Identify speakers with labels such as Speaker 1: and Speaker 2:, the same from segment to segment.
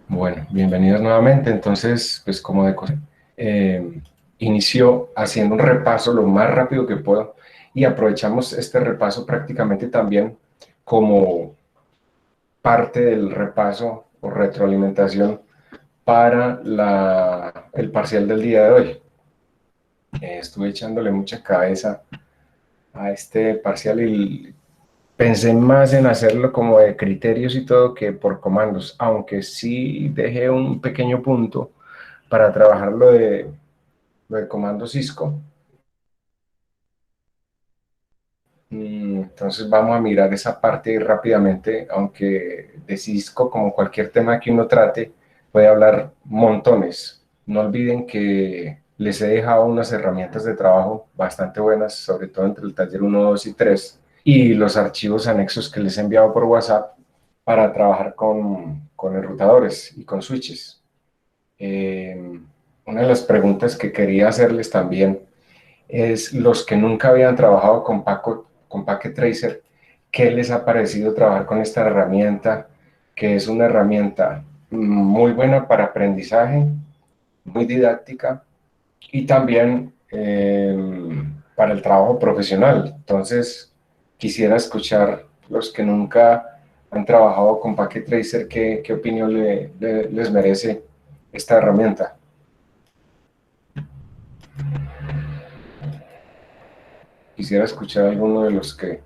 Speaker 1: Bueno, bienvenidos nuevamente. Entonces, pues como de costumbre, inicio haciendo un repaso lo más rápido que puedo y aprovechamos este repaso prácticamente también como parte del repaso o retroalimentación para el parcial del día de hoy. Estuve echándole mucha cabeza a este parcial y pensé más en hacerlo como de criterios y todo que por comandos, aunque sí dejé un pequeño punto para trabajar lo de comando Cisco. Entonces vamos a mirar esa parte rápidamente, aunque de Cisco, como cualquier tema que uno trate, puede hablar montones. No olviden que les he dejado unas herramientas de trabajo bastante buenas, sobre todo entre el taller 1, 2 y 3, y los archivos anexos que les he enviado por WhatsApp para trabajar con enrutadores y con switches. Una de las preguntas que quería hacerles también es los que nunca habían trabajado con Packet Tracer, ¿qué les ha parecido trabajar con esta herramienta? Que es una herramienta muy buena para aprendizaje, muy didáctica y también para el trabajo profesional. Entonces, quisiera escuchar los que nunca han trabajado con Packet Tracer, qué opinión les merece esta herramienta. Quisiera escuchar a alguno de los que,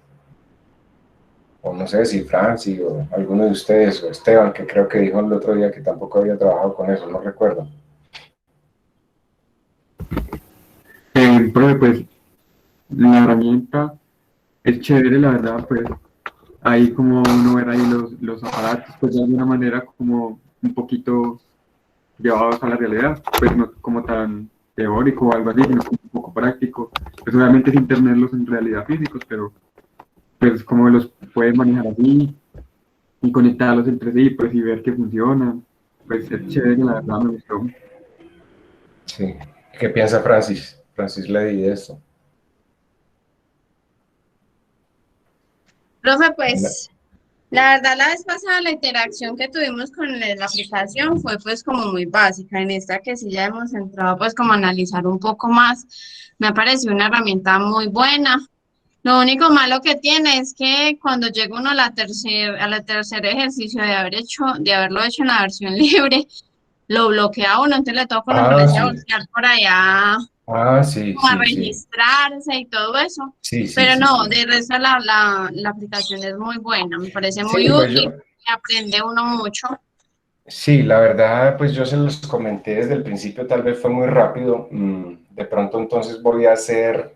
Speaker 1: o no sé si Franci o alguno de ustedes, o Esteban, que creo que dijo el otro día que tampoco había trabajado con eso, no recuerdo.
Speaker 2: Profe, pues la herramienta es chévere, la verdad, pues ahí como uno ver ahí los aparatos, pues de alguna manera como un poquito llevados a la realidad, pues no como tan teórico o algo así, sino como un poco práctico. Pues obviamente sin tenerlos en realidad físicos, pero pues como los puedes manejar así y conectarlos entre sí, pues y ver que funcionan, pues es chévere, la verdad me gustó.
Speaker 1: Sí. ¿Qué piensa Francis? Francis Ledy de esto.
Speaker 3: Profe, pues la verdad la vez pasada la interacción que tuvimos con la aplicación fue pues como muy básica. En esta que sí ya hemos entrado pues como a analizar un poco más, me ha parecido una herramienta muy buena. Lo único malo que tiene es que cuando llega uno a a la tercer ejercicio de haberlo hecho en la versión libre, lo bloquea a uno, entonces le toca a uno
Speaker 1: Ah,
Speaker 3: ponerse a
Speaker 1: sí.
Speaker 3: buscar por allá
Speaker 1: Sí,
Speaker 3: como a
Speaker 1: sí, sí.
Speaker 3: registrarse y todo eso.
Speaker 1: Sí, sí,
Speaker 3: Pero
Speaker 1: sí,
Speaker 3: no,
Speaker 1: sí.
Speaker 3: de resto la aplicación es muy buena, me parece
Speaker 1: Sí,
Speaker 3: muy
Speaker 1: pues yo,
Speaker 3: útil, aprende uno mucho.
Speaker 1: sí, la verdad, pues yo se los comenté desde el principio, tal vez fue muy rápido. De pronto entonces voy a hacer,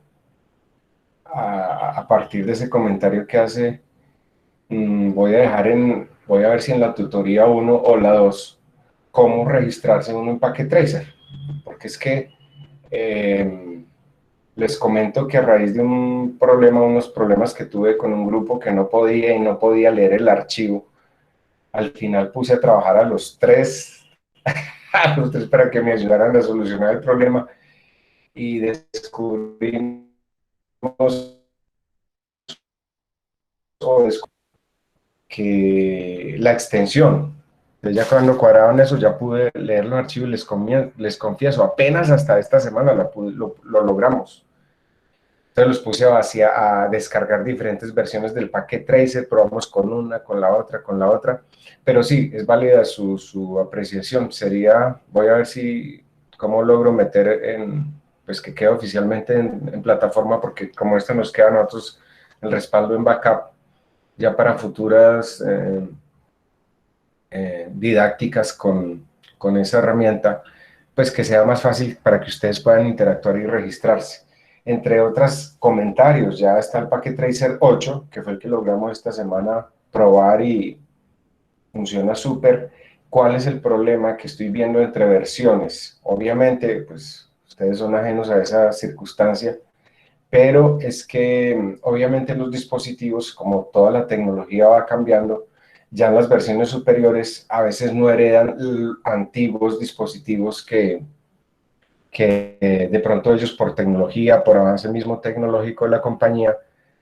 Speaker 1: a partir de ese comentario que hace, voy a ver si en la tutoría uno o la 2 cómo registrarse uno en Packet Tracer, porque es que eh, les comento que a raíz de unos problemas que tuve con un grupo que no podía y no podía leer el archivo, al final puse a trabajar a los tres, a los tres para que me ayudaran a solucionar el problema y descubrimos que la extensión, entonces ya cuando cuadraban eso ya pude leer los archivos y les confieso, apenas hasta esta semana lo logramos. Entonces los puse a descargar diferentes versiones del Packet Tracer, probamos con una, con la otra, pero sí, es válida su apreciación. Voy a ver si, cómo logro meter pues que quede oficialmente en plataforma, porque como esto nos queda a nosotros el respaldo en backup, ya para futuras didácticas con esa herramienta, pues que sea más fácil para que ustedes puedan interactuar y registrarse. Entre otros comentarios, ya está el Packet Tracer 8, que fue el que logramos esta semana probar y funciona súper. ¿Cuál es el problema que estoy viendo entre versiones? Obviamente, pues ustedes son ajenos a esa circunstancia, pero es que obviamente los dispositivos, como toda la tecnología va cambiando, ya en las versiones superiores a veces no heredan antiguos dispositivos que de pronto ellos por tecnología, por avance mismo tecnológico de la compañía,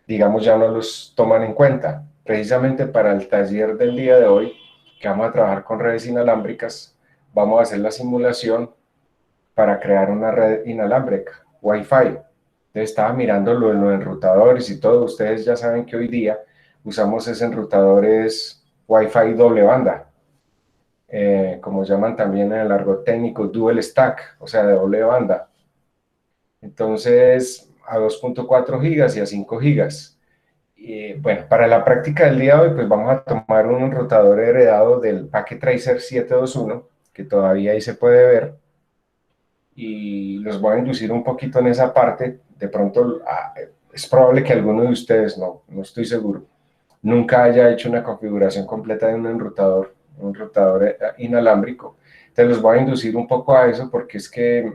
Speaker 1: digamos ya no los toman en cuenta. Precisamente para el taller del día de hoy que vamos a trabajar con redes inalámbricas, vamos a hacer la simulación para crear una red inalámbrica, Wi-Fi. Entonces estaba mirando lo de los enrutadores y todo. Ustedes ya saben que hoy día usamos esos enrutadores Wi-Fi doble banda, como llaman también en el argot técnico, dual stack, o sea, de doble banda. Entonces, a 2.4 gigas y a 5 gigas. Y, bueno, para la práctica del día de hoy, pues vamos a tomar un enrutador heredado del Packet Tracer 721, que todavía ahí se puede ver, y los voy a inducir un poquito en esa parte. De pronto, es probable que alguno de ustedes, no estoy seguro, nunca haya hecho una configuración completa de un enrutador inalámbrico. Entonces los voy a inducir un poco a eso porque es que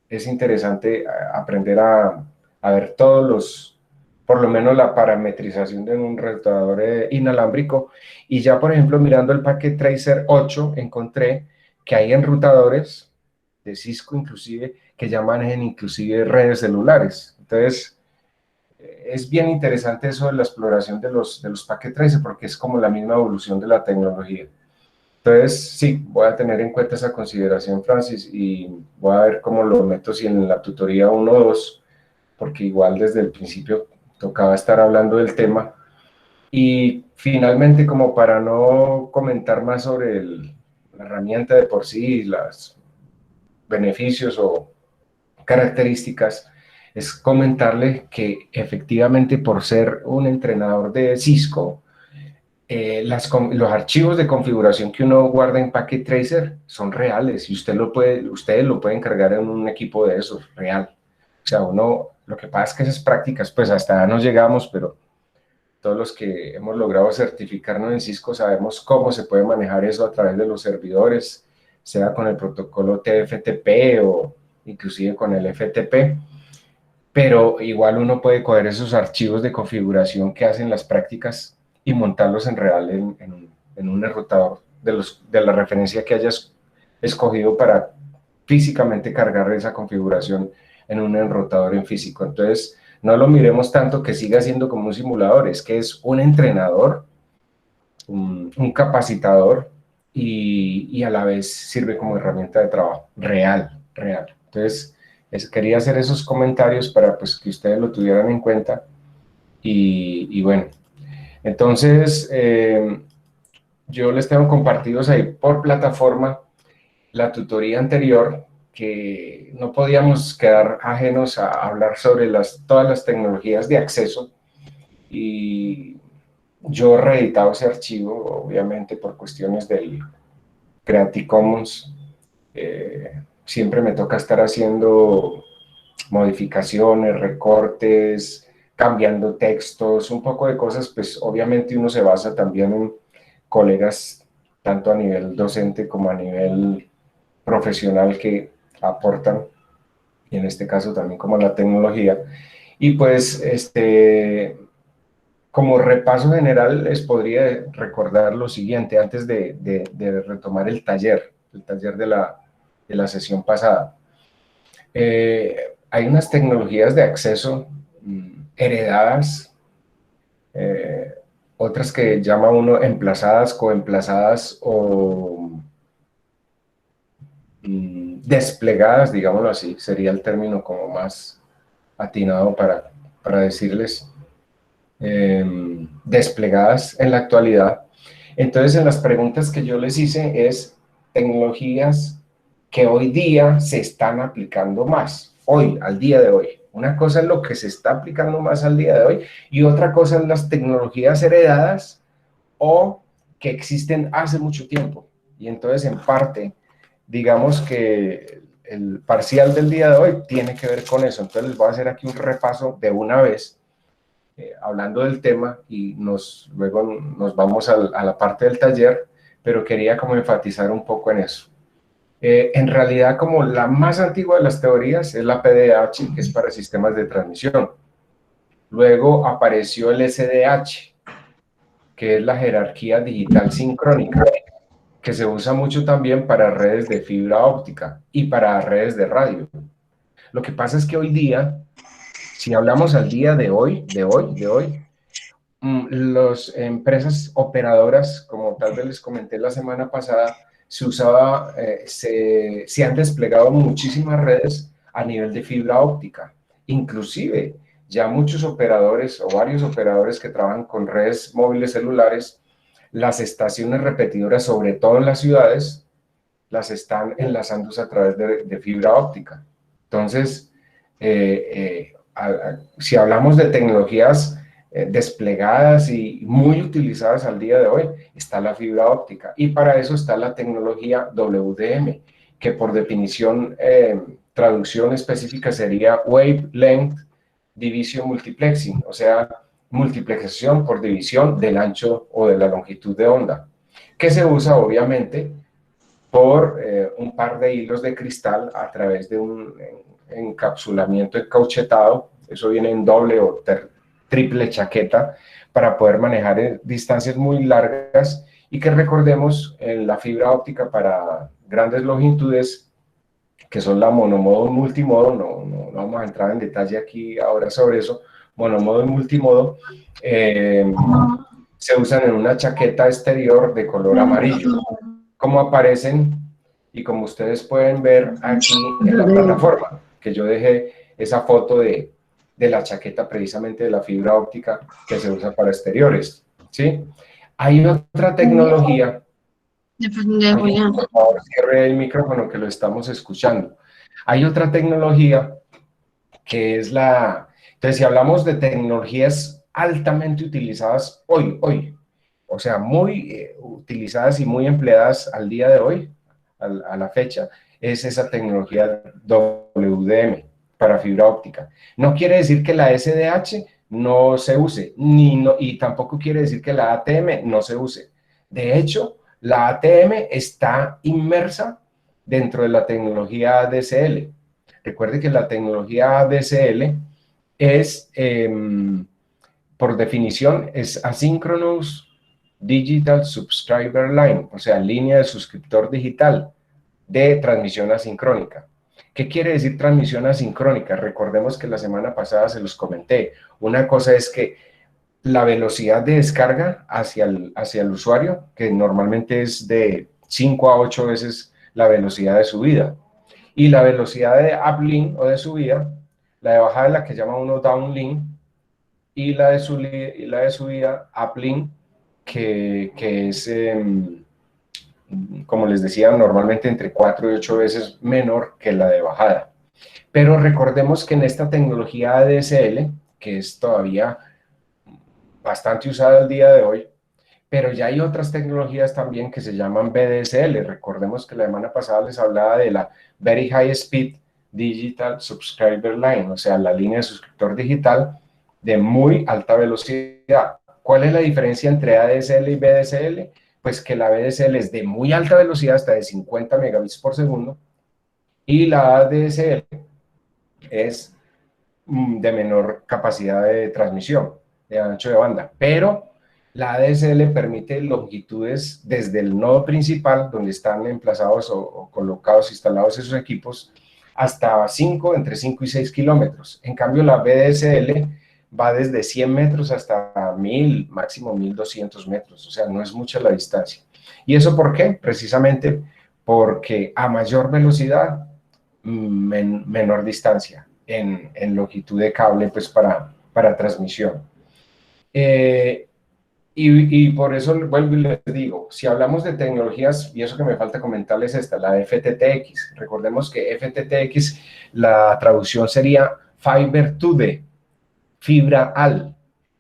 Speaker 1: es interesante aprender a ver todos los, por lo menos la parametrización de un enrutador inalámbrico. Y ya, por ejemplo, mirando el Packet Tracer 8, encontré que hay enrutadores de Cisco inclusive que ya manejan inclusive redes celulares. Entonces, es bien interesante eso de la exploración de los Packet Tracer porque es como la misma evolución de la tecnología. Entonces, sí, voy a tener en cuenta esa consideración, Francis, y voy a ver cómo lo meto, si en la tutoría 1 o 2, porque igual desde el principio tocaba estar hablando del tema. Y finalmente, como para no comentar más sobre la herramienta de por sí, los beneficios o características, es comentarle que efectivamente por ser un entrenador de Cisco, los archivos de configuración que uno guarda en Packet Tracer son reales y ustedes lo pueden cargar en un equipo de esos, real. O sea, lo que pasa es que esas prácticas, pues hasta no llegamos, pero todos los que hemos logrado certificarnos en Cisco sabemos cómo se puede manejar eso a través de los servidores, sea con el protocolo TFTP o inclusive con el FTP, pero igual uno puede coger esos archivos de configuración que hacen las prácticas y montarlos en real en un enrutador de la referencia que hayas escogido para físicamente cargar esa configuración en un enrutador en físico. Entonces, no lo miremos tanto que siga siendo como un simulador, es que es un entrenador, un capacitador y a la vez sirve como herramienta de trabajo real. Entonces, quería hacer esos comentarios para pues, que ustedes lo tuvieran en cuenta y bueno, entonces yo les tengo compartidos ahí por plataforma la tutoría anterior, que no podíamos quedar ajenos a hablar sobre todas las tecnologías de acceso, y yo he reeditado ese archivo, obviamente por cuestiones del Creative Commons. Siempre me toca estar haciendo modificaciones, recortes, cambiando textos, un poco de cosas, pues obviamente uno se basa también en colegas, tanto a nivel docente como a nivel profesional que aportan, y en este caso también como la tecnología. Y pues, como repaso general, les podría recordar lo siguiente, antes de retomar el taller de la sesión pasada. Hay unas tecnologías de acceso heredadas, otras que llama uno emplazadas, coemplazadas o desplegadas, digámoslo así, sería el término como más atinado para decirles, desplegadas en la actualidad. Entonces, en las preguntas que yo les hice es tecnologías que hoy día se están aplicando más, hoy, al día de hoy. Una cosa es lo que se está aplicando más al día de hoy y otra cosa es las tecnologías heredadas o que existen hace mucho tiempo. Y entonces, en parte, digamos que el parcial del día de hoy tiene que ver con eso. Entonces, les voy a hacer aquí un repaso de una vez, hablando del tema, y luego nos vamos a la parte del taller, pero quería como enfatizar un poco en eso. En realidad, como la más antigua de las teorías es la PDH, que es para sistemas de transmisión. Luego apareció el SDH, que es la jerarquía digital sincrónica, que se usa mucho también para redes de fibra óptica y para redes de radio. Lo que pasa es que hoy día, si hablamos al día de hoy, las empresas operadoras, como tal vez les comenté la semana pasada, se han desplegado muchísimas redes a nivel de fibra óptica. Inclusive, ya muchos operadores o varios operadores que trabajan con redes móviles celulares, las estaciones repetidoras, sobre todo en las ciudades, las están enlazando a través de fibra óptica. Entonces, si hablamos de tecnologías desplegadas y muy utilizadas al día de hoy, está la fibra óptica. Y para eso está la tecnología WDM, que por definición, traducción específica sería Wavelength Division Multiplexing, o sea, multiplexación por división del ancho o de la longitud de onda, que se usa obviamente por un par de hilos de cristal a través de un encapsulamiento encauchetado. Eso viene en doble o triple chaqueta para poder manejar distancias muy largas, y que recordemos en la fibra óptica para grandes longitudes, que son la monomodo y multimodo, no vamos a entrar en detalle aquí ahora sobre eso, monomodo y multimodo, se usan en una chaqueta exterior de color amarillo, como aparecen y como ustedes pueden ver aquí en la plataforma, que yo dejé esa foto de la chaqueta precisamente de la fibra óptica que se usa para exteriores, ¿sí? Hay otra tecnología. Por favor, cierre el micrófono que lo estamos escuchando. Hay otra tecnología que es entonces, si hablamos de tecnologías altamente utilizadas hoy, o sea, muy utilizadas y muy empleadas al día de hoy, a la fecha, es esa tecnología WDM para fibra óptica. No quiere decir que la SDH no se use, y tampoco quiere decir que la ATM no se use. De hecho, la ATM está inmersa dentro de la tecnología ADSL. Recuerde que la tecnología ADSL es, por definición, es Asynchronous Digital Subscriber Line, o sea, línea de suscriptor digital de transmisión asincrónica. ¿Qué quiere decir transmisión asincrónica? Recordemos que la semana pasada se los comenté. Una cosa es que la velocidad de descarga hacia el usuario, que normalmente es de 5 a 8 veces la velocidad de subida, y la velocidad de uplink o de subida, la de bajada es la que llama uno downlink, y la de subida uplink, que es, como les decía, normalmente entre 4 y 8 veces menor que la de bajada. Pero recordemos que en esta tecnología ADSL, que es todavía bastante usada el día de hoy, pero ya hay otras tecnologías también que se llaman VDSL. Recordemos que la semana pasada les hablaba de la Very High Speed Digital Subscriber Line, o sea, la línea de suscriptor digital de muy alta velocidad. ¿Cuál es la diferencia entre ADSL y VDSL? Pues que la VDSL es de muy alta velocidad, hasta de 50 megabits por segundo, y la ADSL es de menor capacidad de transmisión, de ancho de banda, pero la ADSL permite longitudes desde el nodo principal, donde están emplazados o colocados, instalados esos equipos, hasta entre 5 y 6 kilómetros. En cambio, la VDSL va desde 100 metros hasta 1000, máximo 1200 metros, o sea, no es mucha la distancia. ¿Y eso por qué? Precisamente porque a mayor velocidad, menor distancia en longitud de cable, pues para transmisión. Y por eso vuelvo y les digo, si hablamos de tecnologías, y eso que me falta comentarles esta, la FTTX. Recordemos que FTTX, la traducción sería Fiber to the, fibra al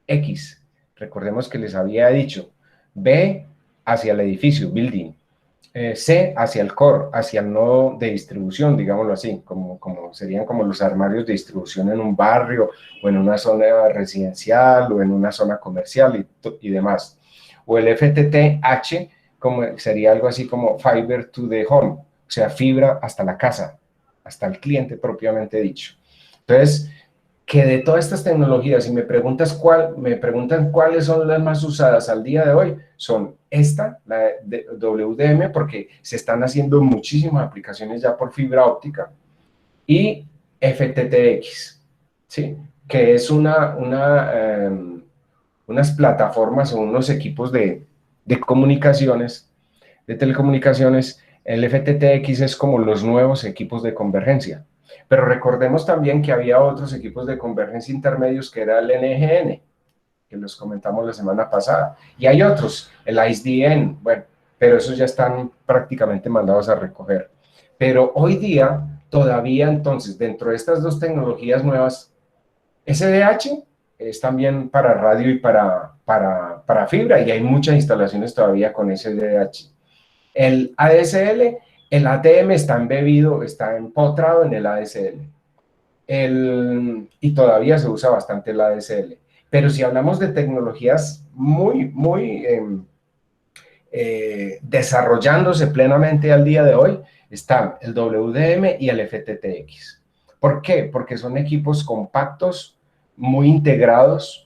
Speaker 1: X. Recordemos que les había dicho B hacia el edificio, building, C hacia el core, hacia el nodo de distribución, digámoslo así, como serían como los armarios de distribución en un barrio o en una zona residencial o en una zona comercial y demás. O el FTTH sería algo así como Fiber to the Home, o sea, fibra hasta la casa, hasta el cliente propiamente dicho. Entonces, que de todas estas tecnologías, y me preguntan cuáles son las más usadas al día de hoy, son esta, la de WDM, porque se están haciendo muchísimas aplicaciones ya por fibra óptica, y FTTX, ¿sí? Que es unas plataformas o unos equipos de comunicaciones, de telecomunicaciones. El FTTX es como los nuevos equipos de convergencia. Pero recordemos también que había otros equipos de convergencia intermedios que era el NGN, que los comentamos la semana pasada. Y hay otros, el ISDN, bueno, pero esos ya están prácticamente mandados a recoger. Pero hoy día, todavía entonces, dentro de estas dos tecnologías nuevas, SDH es también para radio y para fibra, y hay muchas instalaciones todavía con SDH. El ADSL, el ATM está embebido, está empotrado en el ADSL. Y todavía se usa bastante el ADSL. Pero si hablamos de tecnologías desarrollándose plenamente al día de hoy, están el WDM y el FTTX. ¿Por qué? Porque son equipos compactos, muy integrados,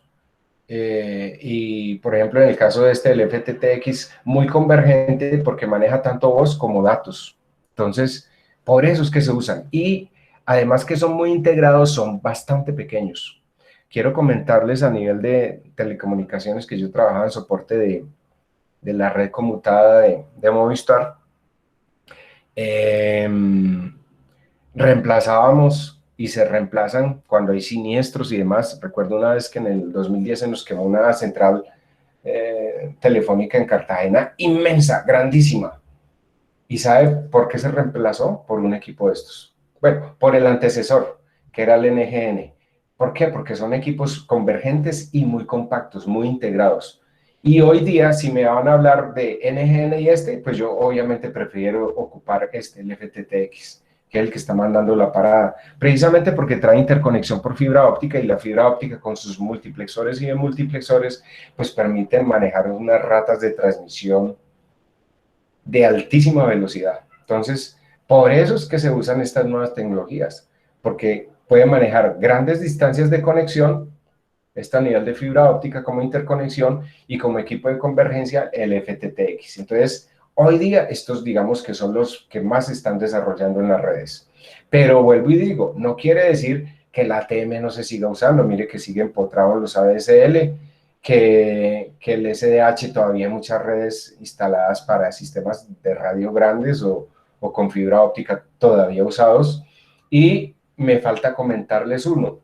Speaker 1: y por ejemplo en el caso de el FTTX, muy convergente porque maneja tanto voz como datos. Entonces, por eso es que se usan. Y además que son muy integrados, son bastante pequeños. Quiero comentarles a nivel de telecomunicaciones que yo trabajaba en soporte de la red conmutada de Movistar. Reemplazábamos y se reemplazan cuando hay siniestros y demás. Recuerdo una vez que en el 2010 se nos quemó una central telefónica en Cartagena, inmensa, grandísima. ¿Y sabe por qué se reemplazó? Por un equipo de estos. Bueno, por el antecesor, que era el NGN. ¿Por qué? Porque son equipos convergentes y muy compactos, muy integrados. Y hoy día, si me van a hablar de NGN y pues yo obviamente prefiero ocupar el FTTX, que es el que está mandando la parada, precisamente porque trae interconexión por fibra óptica, y la fibra óptica con sus multiplexores y demultiplexores, pues permiten manejar unas ratas de transmisión de altísima velocidad. Entonces, por eso es que se usan estas nuevas tecnologías, porque pueden manejar grandes distancias de conexión, está a nivel de fibra óptica como interconexión, y como equipo de convergencia el FTTX. Entonces, hoy día estos digamos que son los que más se están desarrollando en las redes. Pero vuelvo y digo, no quiere decir que el ATM no se siga usando. Mire que siguen empotrados los ADSL, que el SDH todavía hay muchas redes instaladas para sistemas de radio grandes o con fibra óptica todavía usados. Y me falta comentarles uno,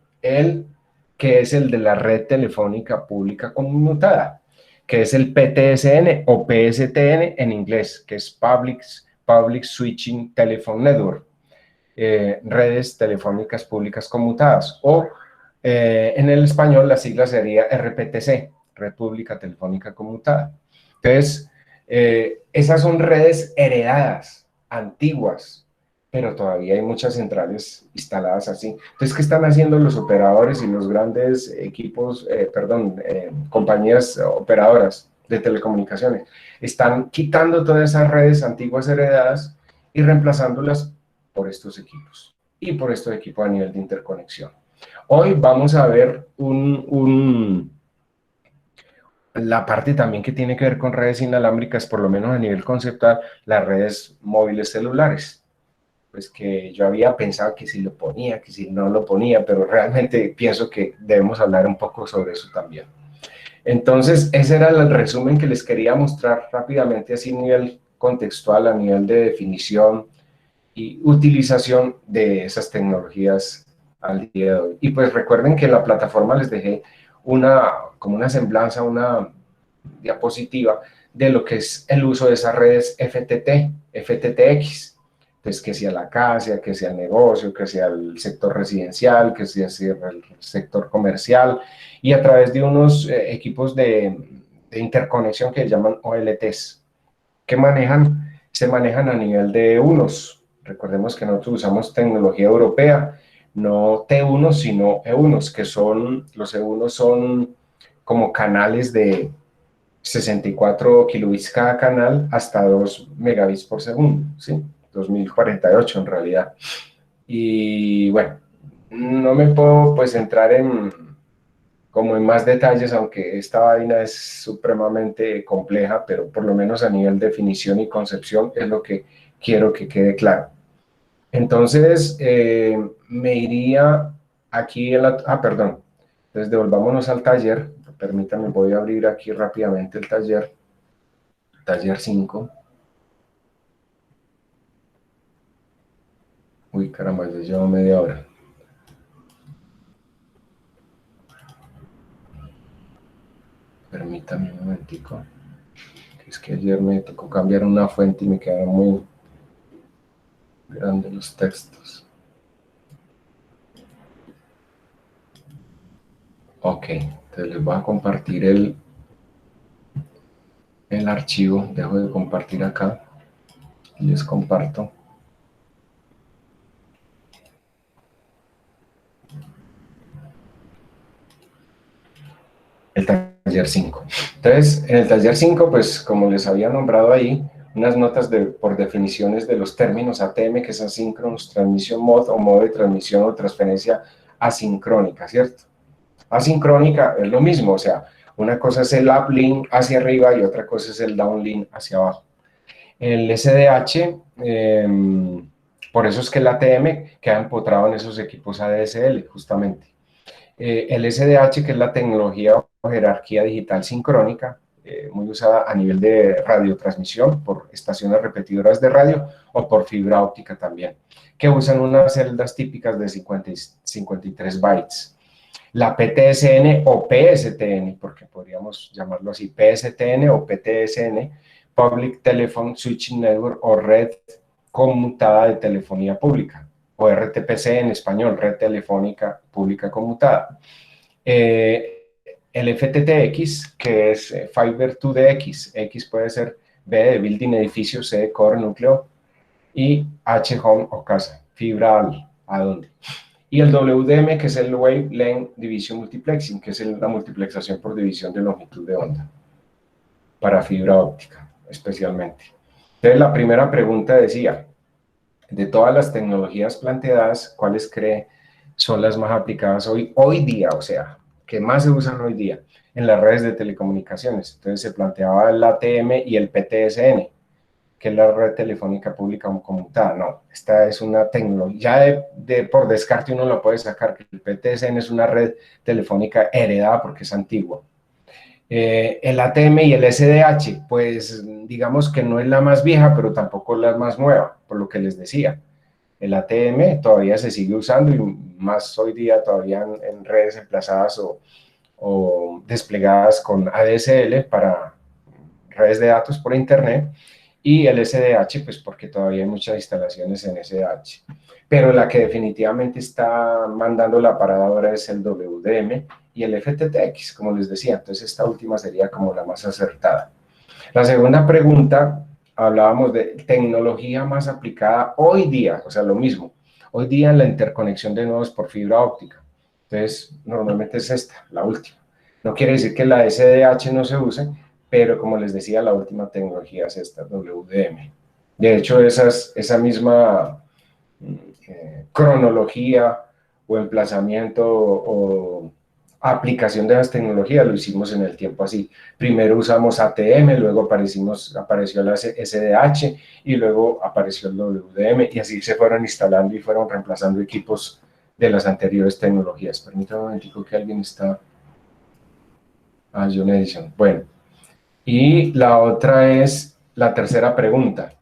Speaker 1: que es el de la red telefónica pública conmutada, que es el PTSN o PSTN en inglés, que es Public Switching Telephone Network, redes telefónicas públicas conmutadas, o en el español la sigla sería RPTC, República Telefónica Conmutada. Entonces, esas son redes heredadas, antiguas, pero todavía hay muchas centrales instaladas así. Entonces, ¿qué están haciendo los operadores y los grandes equipos, compañías operadoras de telecomunicaciones? Están quitando todas esas redes antiguas heredadas y reemplazándolas por estos equipos y por estos equipos a nivel de interconexión. Hoy vamos a ver la parte también que tiene que ver con redes inalámbricas, por lo menos a nivel conceptual, las redes móviles celulares. Pues que yo había pensado que si lo ponía, que si no lo ponía, pero realmente pienso que debemos hablar un poco sobre eso también. Entonces, ese era el resumen que les quería mostrar rápidamente, así a nivel contextual, a nivel de definición y utilización de esas tecnologías al día de hoy. Y pues recuerden que en la plataforma les dejé como una semblanza, una diapositiva de lo que es el uso de esas redes FTTX. Entonces, que sea la casa, que sea el negocio, que sea el sector residencial, que sea el sector comercial, y a través de unos equipos de interconexión que se llaman OLTs, que se manejan a nivel de unos. Recordemos que nosotros usamos tecnología europea, no T1, sino E1, que son, los E1 son como canales de 64 kilobits cada canal hasta 2 megabits por segundo, ¿sí? 2048 en realidad. Y bueno, no me puedo pues entrar como en más detalles, aunque esta vaina es supremamente compleja, pero por lo menos a nivel de definición y concepción es lo que quiero que quede claro. Entonces, me iría aquí perdón. Entonces, devolvámonos al taller, permítanme, voy a abrir aquí rápidamente el taller 5. Uy, caramba, ya llevo media hora. Permítame un momentico. Es que ayer me tocó cambiar una fuente y me quedaron muy grandes los textos. Ok, entonces les voy a compartir el archivo. Dejo de compartir acá y les comparto. El taller 5. Entonces, en el taller 5, pues como les había nombrado ahí, unas notas por definiciones de los términos ATM, que es Asynchronous Transmission Mode, o modo de transmisión o transferencia asincrónica, ¿cierto? Asincrónica es lo mismo, o sea, una cosa es el uplink hacia arriba y otra cosa es el downlink hacia abajo. El SDH, por eso es que el ATM queda empotrado en esos equipos ADSL, justamente. El SDH, que es la tecnología o jerarquía digital sincrónica, muy usada a nivel de radiotransmisión por estaciones repetidoras de radio o por fibra óptica también, que usan unas celdas típicas de 53 bytes. La PTSN o PSTN, porque podríamos llamarlo así, PSTN o PTSN, Public Telephone Switching Network o Red Conmutada de Telefonía Pública, o RTPC en español, Red Telefónica Pública Conmutada. El FTTX, que es Fiber to the X, X puede ser B de building, edificio, C de core, núcleo, y H home o casa, fibra a dónde. Y el WDM, que es el Wavelength Division Multiplexing, que es la multiplexación por división de longitud de onda, para fibra óptica especialmente. Entonces, la primera pregunta decía, de todas las tecnologías planteadas, ¿cuáles cree son las más aplicadas hoy día? O sea, que más se usan hoy día en las redes de telecomunicaciones. Entonces, se planteaba el ATM y el PTSN, que es la red telefónica pública conmutada. No, esta es una tecnología, ya por descarte uno lo puede sacar, que el PTSN es una red telefónica heredada porque es antigua. El ATM y el SDH, pues digamos que no es la más vieja, pero tampoco es la más nueva, por lo que les decía. El ATM todavía se sigue usando y más hoy día todavía en redes emplazadas o desplegadas con ADSL para redes de datos por internet, y el SDH, pues porque todavía hay muchas instalaciones en SDH. Pero la que definitivamente está mandando la parada ahora es el WDM y el FTTX, como les decía. Entonces esta última sería como la más acertada. La segunda pregunta, hablábamos de tecnología más aplicada hoy día, o sea, lo mismo. Hoy día en la interconexión de nodos por fibra óptica. Entonces, normalmente es esta, la última. No quiere decir que la SDH no se use, pero como les decía, la última tecnología es esta, WDM. De hecho, esa misma cronología o emplazamiento o aplicación de las tecnologías lo hicimos en el tiempo así. Primero usamos ATM, luego apareció la SDH y luego apareció el WDM, y así se fueron instalando y fueron reemplazando equipos de las anteriores tecnologías. Permítame un momentico que alguien está... Ah, John Edison. Bueno. Y la otra es la tercera pregunta.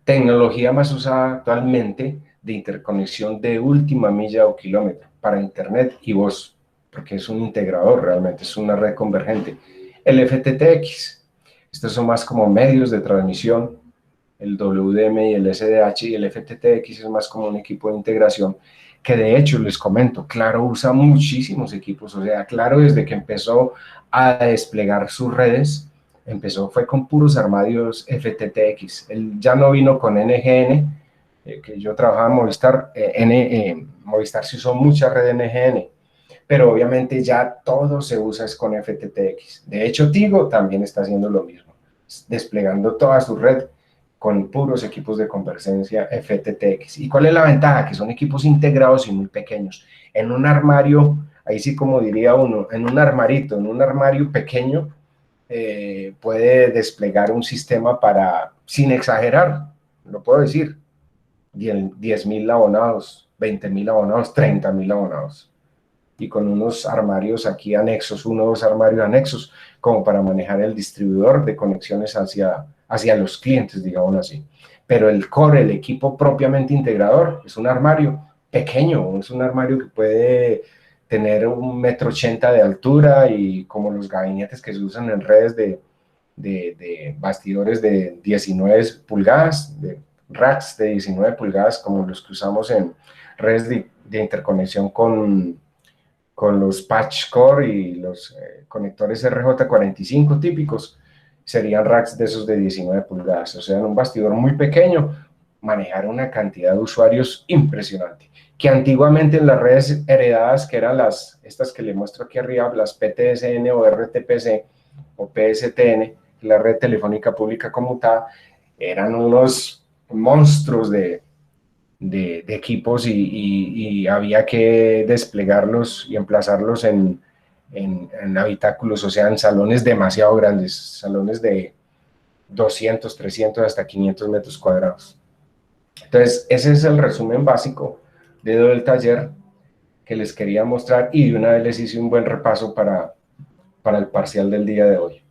Speaker 1: Tecnología más usada actualmente de interconexión de última milla o kilómetro para internet y voz, porque es un integrador realmente, es una red convergente. El FTTX, estos son más como medios de transmisión, el WDM y el SDH, y el FTTX es más como un equipo de integración, que de hecho les comento, Claro usa muchísimos equipos, o sea, Claro desde que empezó a desplegar sus redes, fue con puros armarios FTTX. Él ya no vino con NGN, que yo trabajaba en Movistar. Movistar se usó mucha red NGN, pero obviamente ya todo se usa es con FTTX. De hecho, Tigo también está haciendo lo mismo, desplegando toda su red con puros equipos de convergencia FTTX. ¿Y cuál es la ventaja? Que son equipos integrados y muy pequeños. En un armario, ahí sí como diría uno, en un armarito, en un armario pequeño, puede desplegar un sistema para, sin exagerar, lo puedo decir, 10.000 abonados, 20.000 abonados, 30.000 abonados. y con unos armarios aquí anexos, 1 o 2 armarios anexos, como para manejar el distribuidor de conexiones hacia los clientes, digamos así. Pero el core, el equipo propiamente integrador, es un armario pequeño, es un armario que puede tener 1,80 m de altura y como los gabinetes que se usan en redes de bastidores de 19 pulgadas, de racks de 19 pulgadas, como los que usamos en redes de interconexión con los patch core y los conectores RJ45 típicos, serían racks de esos de 19 pulgadas, o sea, en un bastidor muy pequeño, manejar una cantidad de usuarios impresionante, que antiguamente en las redes heredadas, que eran estas que le muestro aquí arriba, las PTSN o RTPC o PSTN, la red telefónica pública conmutada, eran unos monstruos de equipos y había que desplegarlos y emplazarlos en habitáculos, o sea, en salones demasiado grandes, salones de 200, 300, hasta 500 metros cuadrados. Entonces, ese es el resumen básico del taller que les quería mostrar y de una vez les hice un buen repaso para el parcial del día de hoy.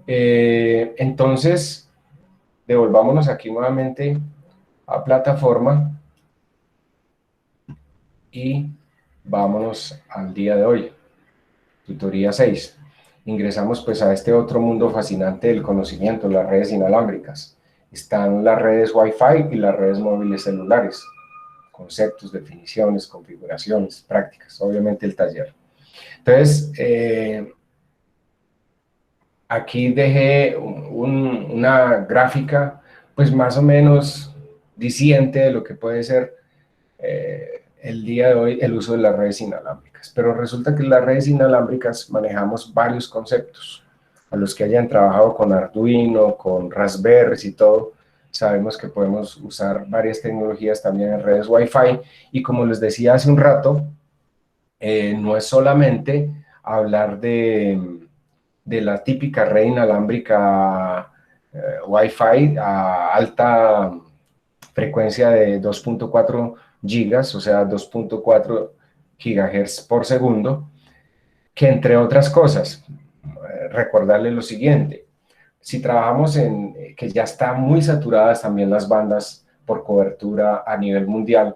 Speaker 1: Entonces, devolvámonos aquí nuevamente a plataforma y vámonos al día de hoy, tutoría 6. Ingresamos pues a este otro mundo fascinante del conocimiento, las redes inalámbricas. Están las redes Wi-Fi y las redes móviles celulares, conceptos, definiciones, configuraciones, prácticas, obviamente el taller. Entonces, aquí dejé una gráfica pues más o menos diciente de lo que puede ser el día de hoy el uso de las redes inalámbricas, pero resulta que en las redes inalámbricas manejamos varios conceptos. A los que hayan trabajado con Arduino, con Raspberry y todo, sabemos que podemos usar varias tecnologías también en redes Wi-Fi, y como les decía hace un rato, no es solamente hablar de la típica red inalámbrica Wi-Fi a alta frecuencia de 2.4 gigas, o sea, 2.4 gigahertz por segundo, que entre otras cosas, recordarles lo siguiente: si trabajamos que ya están muy saturadas también las bandas por cobertura a nivel mundial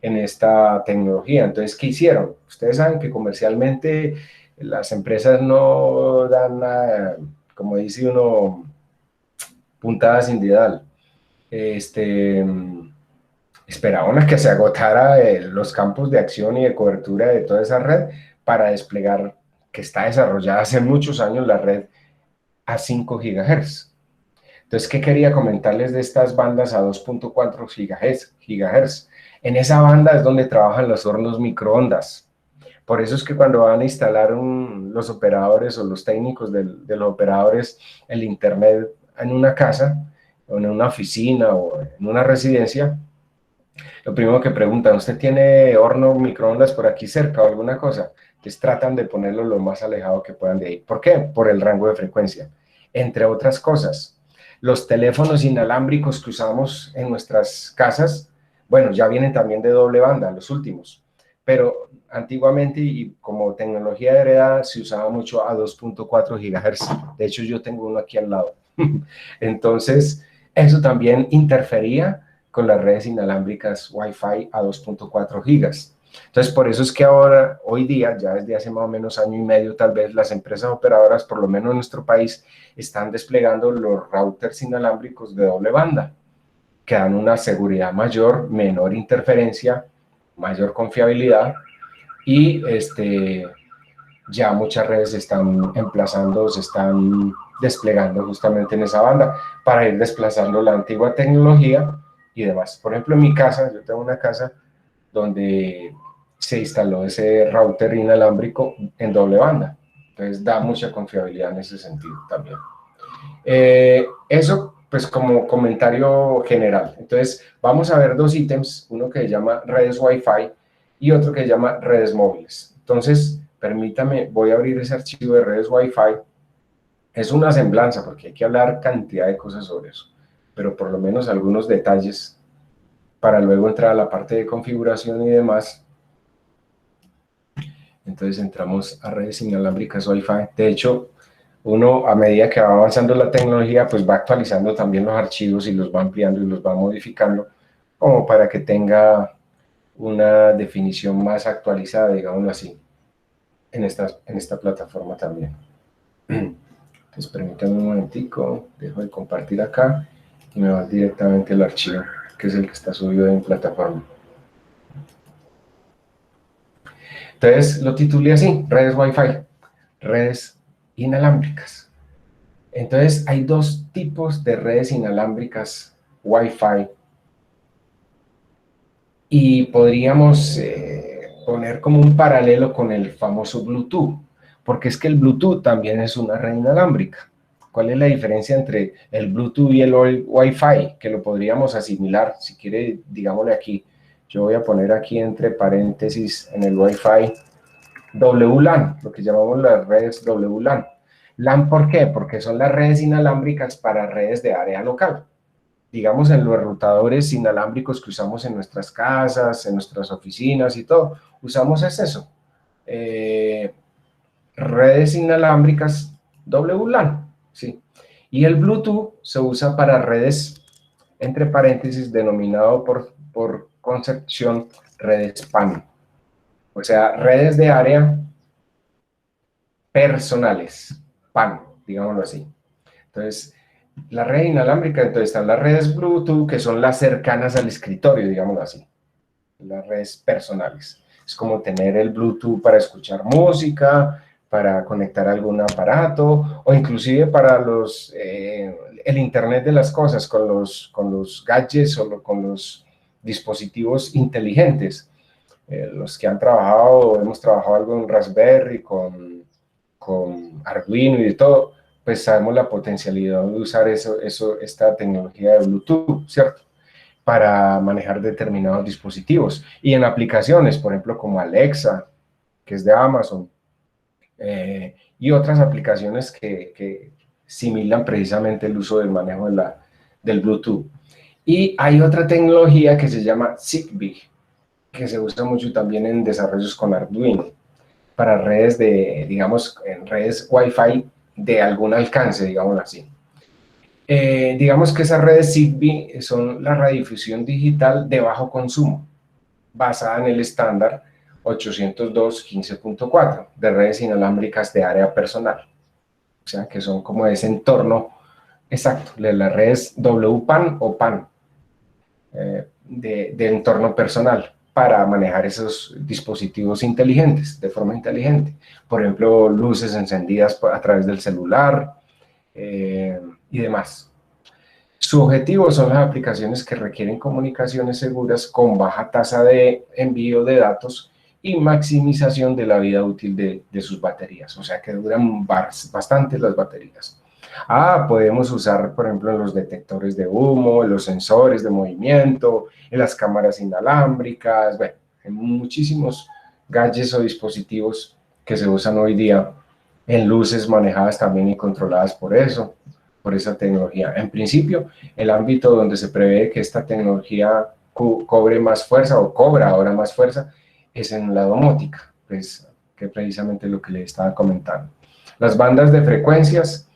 Speaker 1: en esta tecnología. Entonces, ¿qué hicieron? Ustedes saben que comercialmente las empresas no dan, como dice uno, puntadas sin dedal. Esperaban a que se agotara los campos de acción y de cobertura de toda esa red para desplegar, que está desarrollada hace muchos años, la red a 5 GHz. Entonces, ¿qué quería comentarles de estas bandas a 2.4 GHz? En esa banda es donde trabajan los hornos microondas. Por eso es que cuando van a instalar los operadores o los técnicos de los operadores el internet en una casa, o en una oficina o en una residencia, lo primero que preguntan: ¿usted tiene horno microondas por aquí cerca o alguna cosa? Entonces tratan de ponerlo lo más alejado que puedan de ahí. ¿Por qué? Por el rango de frecuencia. Entre otras cosas, los teléfonos inalámbricos que usamos en nuestras casas, bueno, ya vienen también de doble banda, los últimos, pero antiguamente y como tecnología heredada se usaba mucho a 2.4 GHz. De hecho, yo tengo uno aquí al lado. Entonces, eso también interfería con las redes inalámbricas Wi-Fi a 2.4 gigas. Entonces, por eso es que ahora, hoy día, ya desde hace más o menos año y medio, tal vez, las empresas operadoras, por lo menos en nuestro país, están desplegando los routers inalámbricos de doble banda, que dan una seguridad mayor, menor interferencia, mayor confiabilidad, y ya muchas redes se están emplazando, se están desplegando justamente en esa banda para ir desplazando la antigua tecnología y demás. Por ejemplo, en mi casa, yo tengo una casa donde se instaló ese router inalámbrico en doble banda. Entonces da mucha confiabilidad en ese sentido también. Eso pues como comentario general. Entonces vamos a ver dos ítems, uno que se llama redes Wi-Fi y otro que se llama redes móviles. Entonces, permítame, voy a abrir ese archivo de redes Wi-Fi. Es una semblanza porque hay que hablar cantidad de cosas sobre eso, pero por lo menos algunos detalles para luego entrar a la parte de configuración y demás. Entonces entramos a redes inalámbricas Wi-Fi. De hecho, uno a medida que va avanzando la tecnología, pues va actualizando también los archivos y los va ampliando y los va modificando, como para que tenga una definición más actualizada, digámoslo así, en esta plataforma también. Entonces permítanme un momentico, dejo de compartir acá y me va directamente al archivo, que es el que está subido en plataforma. Entonces lo titulé así, redes Wi-Fi, redes inalámbricas. Entonces hay dos tipos de redes inalámbricas Wi-Fi y podríamos poner como un paralelo con el famoso Bluetooth, porque es que el Bluetooth también es una red inalámbrica. ¿Cuál es la diferencia entre el Bluetooth y el Wi-Fi? Que lo podríamos asimilar, si quiere, digámosle aquí, yo voy a poner aquí entre paréntesis en el Wi-Fi WLAN, lo que llamamos las redes WLAN. LAN, ¿por qué? Porque son las redes inalámbricas para redes de área local. Digamos, en los routadores inalámbricos que usamos en nuestras casas, en nuestras oficinas y todo, usamos eso. Redes inalámbricas WLAN, ¿sí? Y el Bluetooth se usa para redes, entre paréntesis, denominado por concepción, redes PAN. O sea, redes de área personales, PAN, digámoslo así. Entonces, la red inalámbrica, entonces están las redes Bluetooth, que son las cercanas al escritorio, digámoslo así, las redes personales. Es como tener el Bluetooth para escuchar música, para conectar algún aparato, o inclusive para el Internet de las cosas, con los gadgets o con los dispositivos inteligentes. Los que han trabajado, hemos trabajado algo en Raspberry, con Arduino y de todo, pues sabemos la potencialidad de usar esta tecnología de Bluetooth, ¿cierto? Para manejar determinados dispositivos. Y en aplicaciones, por ejemplo, como Alexa, que es de Amazon, y otras aplicaciones que similan precisamente el uso del manejo del Bluetooth. Y hay otra tecnología que se llama Zigbee, que se usa mucho también en desarrollos con Arduino, para redes digamos, en redes Wi-Fi de algún alcance, digámoslo así. Digamos que esas redes Zigbee son la radiodifusión digital de bajo consumo, basada en el estándar 802.15.4 de redes inalámbricas de área personal. O sea, que son como ese entorno exacto, de las redes WPAN o PAN, de entorno personal, para manejar esos dispositivos inteligentes, de forma inteligente. Por ejemplo, luces encendidas a través del celular y demás. Su objetivo son las aplicaciones que requieren comunicaciones seguras con baja tasa de envío de datos y maximización de la vida útil de sus baterías. O sea que duran bastante las baterías. Podemos usar, por ejemplo, en los detectores de humo, en los sensores de movimiento, en las cámaras inalámbricas, bueno, en muchísimos gadgets o dispositivos que se usan hoy día, en luces manejadas también y controladas por esa tecnología. En principio, el ámbito donde se prevé que esta tecnología cobre más fuerza o cobra ahora más fuerza es en la domótica, pues, que precisamente lo que le estaba comentando. Las bandas de frecuencias,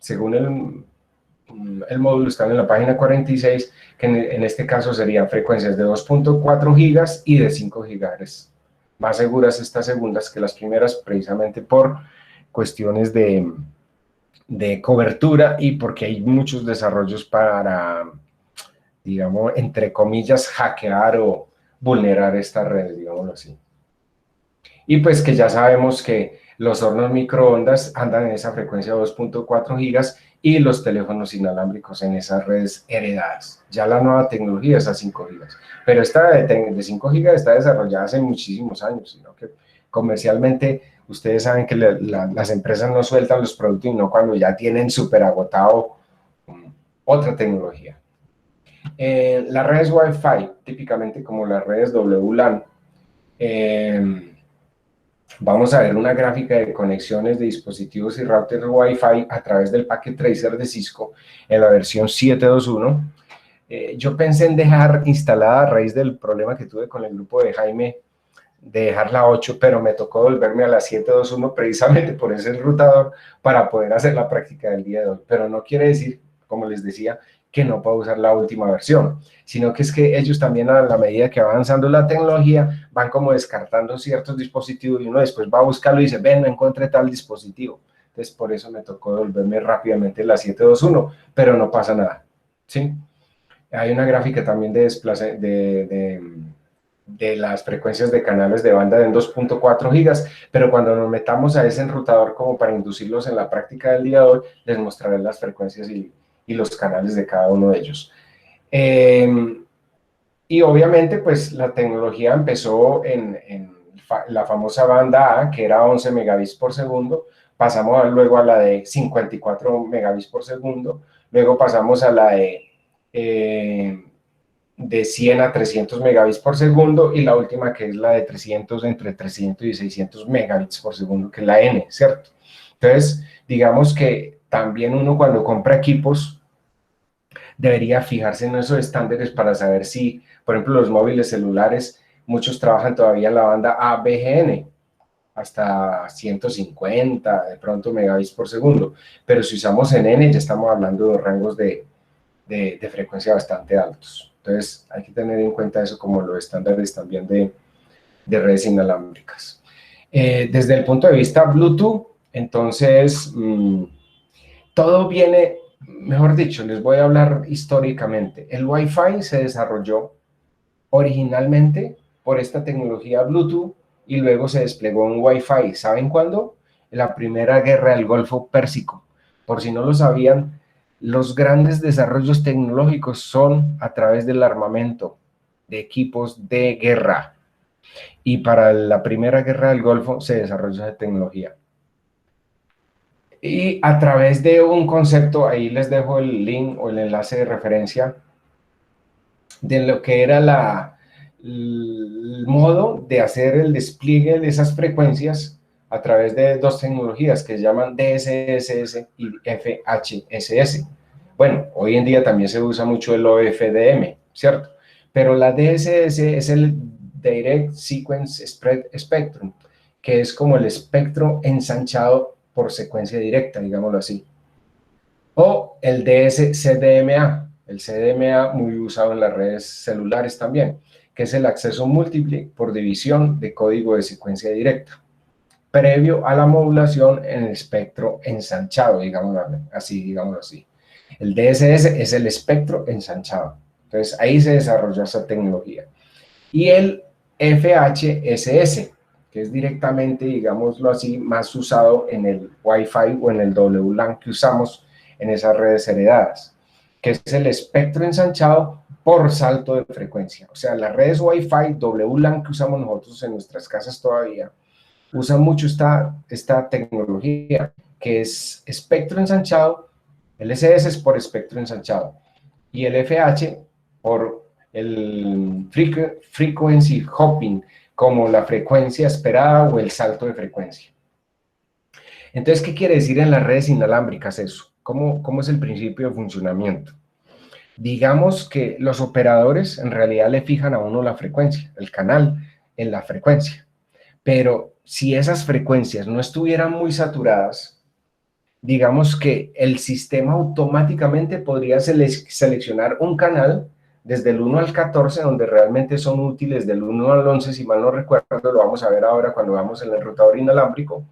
Speaker 1: según el módulo, están en la página 46, que en este caso serían frecuencias de 2.4 gigas y de 5 gigahertz. Más seguras estas segundas que las primeras, precisamente por cuestiones de cobertura y porque hay muchos desarrollos para, digamos, entre comillas, hackear o vulnerar estas redes, digámoslo así. Y pues que ya sabemos que los hornos microondas andan en esa frecuencia de 2.4 gigas y los teléfonos inalámbricos en esas redes heredadas. Ya la nueva tecnología es a 5 gigas, pero esta de 5 gigas está desarrollada hace muchísimos años, sino que comercialmente ustedes saben que las empresas no sueltan los productos, no cuando ya tienen súper agotado otra tecnología. Las redes Wi-Fi, típicamente como las redes WLAN, vamos a ver una gráfica de conexiones de dispositivos y routers Wi-Fi a través del Packet Tracer de Cisco en la versión 7.2.1. Yo pensé en dejar instalada, a raíz del problema que tuve con el grupo de Jaime, de dejar la 8, pero me tocó volverme a la 721 precisamente por ese enrutador para poder hacer la práctica del día de hoy. Pero no quiere decir, como les decía, que no puedo usar la última versión, sino que es que ellos también a la medida que va avanzando la tecnología van como descartando ciertos dispositivos y uno después va a buscarlo y dice, ven, no encontré tal dispositivo. Entonces por eso me tocó volverme rápidamente a la 721, pero no pasa nada, ¿sí? Hay una gráfica también de las frecuencias de canales de banda en 2.4 gigas, pero cuando nos metamos a ese enrutador como para inducirlos en la práctica del día de hoy, les mostraré las frecuencias y los canales de cada uno de ellos. Y obviamente, pues la tecnología empezó en la famosa banda A, que era 11 megabits por segundo, pasamos luego a la de 54 megabits por segundo, luego pasamos a la de 100 a 300 megabits por segundo, y la última que es la de 300, entre 300 y 600 megabits por segundo, que es la N, ¿cierto? Entonces, digamos que también uno cuando compra equipos debería fijarse en esos estándares para saber si, por ejemplo, los móviles celulares, muchos trabajan todavía en la banda ABGN, hasta 150, de pronto megabits por segundo, pero si usamos en N ya estamos hablando de rangos de frecuencia bastante altos. Entonces hay que tener en cuenta eso como los estándares también de redes inalámbricas. Desde el punto de vista Bluetooth, entonces todo viene, mejor dicho, les voy a hablar históricamente. El Wi-Fi se desarrolló originalmente por esta tecnología Bluetooth y luego se desplegó en Wi-Fi. ¿Saben cuándo? En la primera guerra del Golfo Pérsico. Por si no lo sabían, los grandes desarrollos tecnológicos son a través del armamento de equipos de guerra. Y para la primera guerra del Golfo se desarrolló esa tecnología. Y a través de un concepto, ahí les dejo el link o el enlace de referencia de lo que era el modo de hacer el despliegue de esas frecuencias a través de dos tecnologías que se llaman DSSS y FHSS. Bueno, hoy en día también se usa mucho el OFDM, ¿cierto? Pero la DSS es el Direct Sequence Spread Spectrum, que es como el espectro ensanchado por secuencia directa, digámoslo así. O el DSCDMA, el CDMA muy usado en las redes celulares también, que es el acceso múltiple por división de código de secuencia directa, previo a la modulación en el espectro ensanchado, digámoslo así. El DSS es el espectro ensanchado. Entonces, ahí se desarrolló esa tecnología. Y el FHSS, que es directamente, digámoslo así, más usado en el Wi-Fi o en el WLAN que usamos en esas redes heredadas, que es el espectro ensanchado por salto de frecuencia. O sea, las redes Wi-Fi, WLAN que usamos nosotros en nuestras casas todavía, usan mucho esta tecnología, que es espectro ensanchado. El SS es por espectro ensanchado y el FH por el frequency hopping, como la frecuencia esperada o el salto de frecuencia. Entonces, ¿qué quiere decir en las redes inalámbricas eso? ¿Cómo es el principio de funcionamiento? Digamos que los operadores en realidad le fijan a uno la frecuencia, el canal en la frecuencia. Pero si esas frecuencias no estuvieran muy saturadas, digamos que el sistema automáticamente podría seleccionar un canal desde el 1 al 14, donde realmente son útiles del 1 al 11, si mal no recuerdo, lo vamos a ver ahora cuando vamos en el enrutador inalámbrico,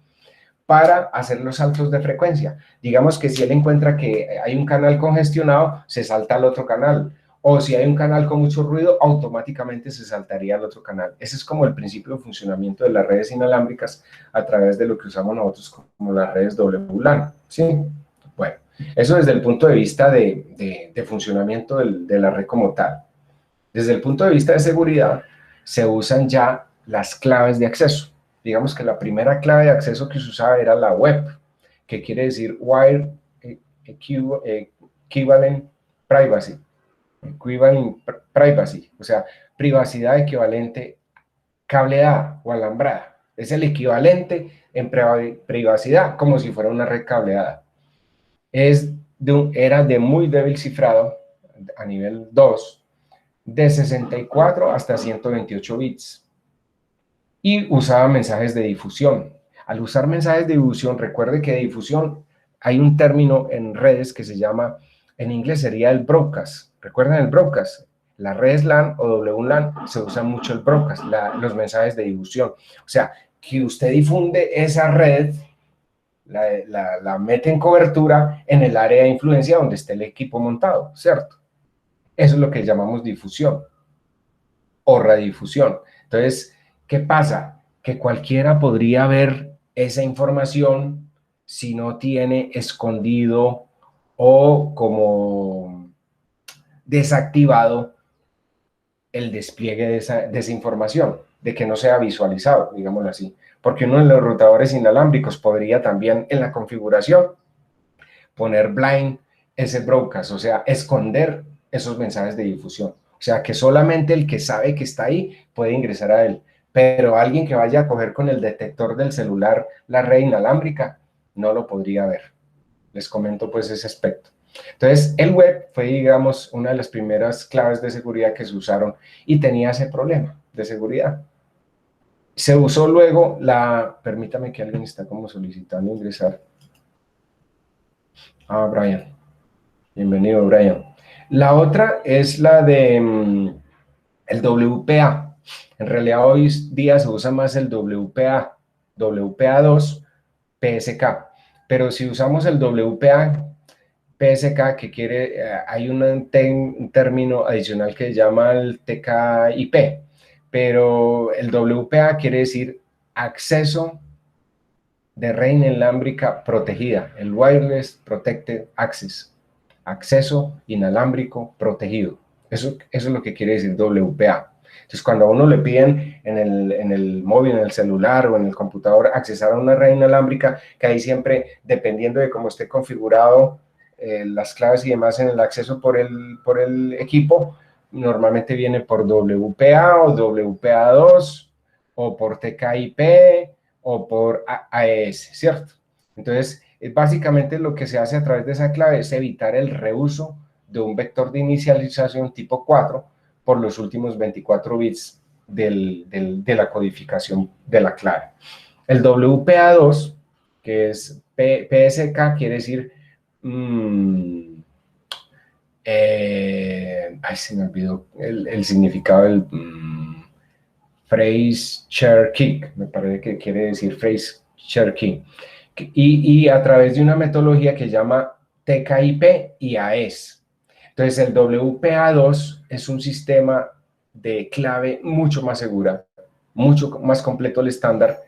Speaker 1: para hacer los saltos de frecuencia. Digamos que si él encuentra que hay un canal congestionado, se salta al otro canal. O si hay un canal con mucho ruido, automáticamente se saltaría al otro canal. Ese es como el principio de funcionamiento de las redes inalámbricas a través de lo que usamos nosotros como las redes WLAN, ¿sí? Bueno, eso desde el punto de vista de funcionamiento de la red como tal. Desde el punto de vista de seguridad, se usan ya las claves de acceso. Digamos que la primera clave de acceso que se usaba era la web, que quiere decir Wire Equivalent Privacy. Equivalent Privacy, o sea, privacidad equivalente cableada o alambrada. Es el equivalente en privacidad, como si fuera una red cableada. Era de muy débil cifrado, a nivel 2, de 64 hasta 128 bits. y usaba mensajes de difusión. Al usar mensajes de difusión, recuerde que de difusión hay un término en redes que se llama, en inglés sería el broadcast. ¿Recuerdan el broadcast? Las redes LAN o WLAN se usa mucho el broadcast, los mensajes de difusión. O sea, que usted difunde esa red, la mete en cobertura en el área de influencia donde esté el equipo montado, ¿cierto? Eso es lo que llamamos difusión o radiodifusión. Entonces, ¿qué pasa? Que cualquiera podría ver esa información si no tiene escondido o como desactivado el despliegue de esa información, de que no sea visualizado, digámoslo así. Porque uno de los routadores inalámbricos podría también en la configuración poner blind ese broadcast, o sea, esconder esos mensajes de difusión. O sea, que solamente el que sabe que está ahí puede ingresar a él. Pero alguien que vaya a coger con el detector del celular la red inalámbrica no lo podría ver. Les comento pues ese aspecto. Entonces, el web fue, digamos, una de las primeras claves de seguridad que se usaron y tenía ese problema de seguridad. Se usó luego permítame que alguien está como solicitando ingresar. Ah, Brian. Bienvenido, Brian. La otra es la de el WPA. En realidad hoy día se usa más el WPA, WPA2, PSK. Pero si usamos el WPA, PSK, que quiere, hay un término adicional que se llama el TKIP, pero el WPA quiere decir acceso de red inalámbrica protegida, el Wireless Protected Access, acceso inalámbrico protegido. Eso es lo que quiere decir WPA. Entonces, cuando a uno le piden en el móvil, en el celular o en el computador accesar a una red inalámbrica, que ahí siempre, dependiendo de cómo esté configurado las claves y demás en el acceso por el equipo, normalmente viene por WPA o WPA2 o por TKIP o por AES, ¿cierto? Entonces, básicamente lo que se hace a través de esa clave es evitar el reuso de un vector de inicialización tipo 4 por los últimos 24 bits de la codificación de la clave. El WPA2, que es PSK, quiere decir... se me olvidó el significado del phrase share key, me parece que quiere decir phrase share key. Y a través de una metodología que se llama TKIP y AES. Entonces, el WPA2 es un sistema de clave mucho más segura, mucho más completo el estándar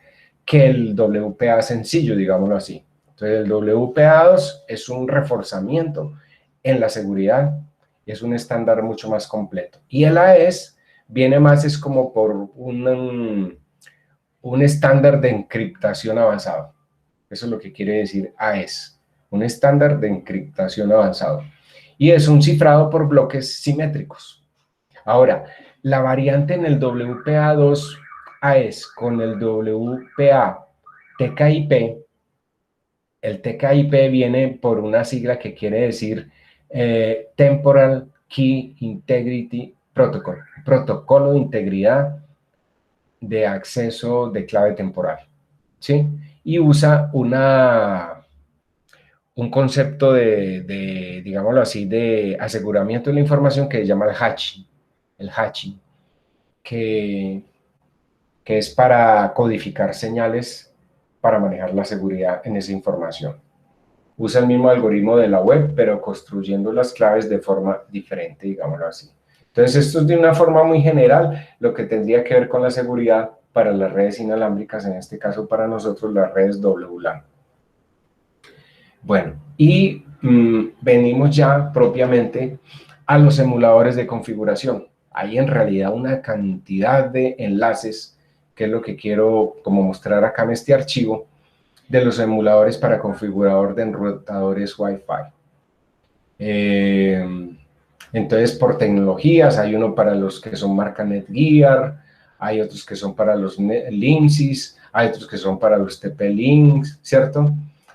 Speaker 1: que el WPA sencillo, digámoslo así. Entonces, el WPA2 es un reforzamiento en la seguridad, es un estándar mucho más completo. Y el AES viene más, es como por un estándar de encriptación avanzado. Eso es lo que quiere decir AES, un estándar de encriptación avanzado. Y es un cifrado por bloques simétricos. Ahora, la variante en el WPA2 AES con el WPA TKIP, el TKIP viene por una sigla que quiere decir Temporal Key Integrity Protocol, protocolo de integridad de acceso de clave temporal, ¿sí? Y usa un concepto digámoslo así, de aseguramiento de la información que se llama el hashing, que es para codificar señales para manejar la seguridad en esa información. Usa el mismo algoritmo de la web, pero construyendo las claves de forma diferente, digámoslo así. Entonces, esto es de una forma muy general lo que tendría que ver con la seguridad para las redes inalámbricas, en este caso para nosotros las redes WLAN. Bueno, y venimos ya propiamente a los emuladores de configuración. Hay en realidad una cantidad de enlaces, que es lo que quiero como mostrar acá en este archivo, de los emuladores para configurador de enrutadores Wi-Fi. Entonces, por tecnologías, hay uno para los que son marca Netgear, hay otros que son para los Linksys, hay otros que son para los TP-Links, ¿cierto?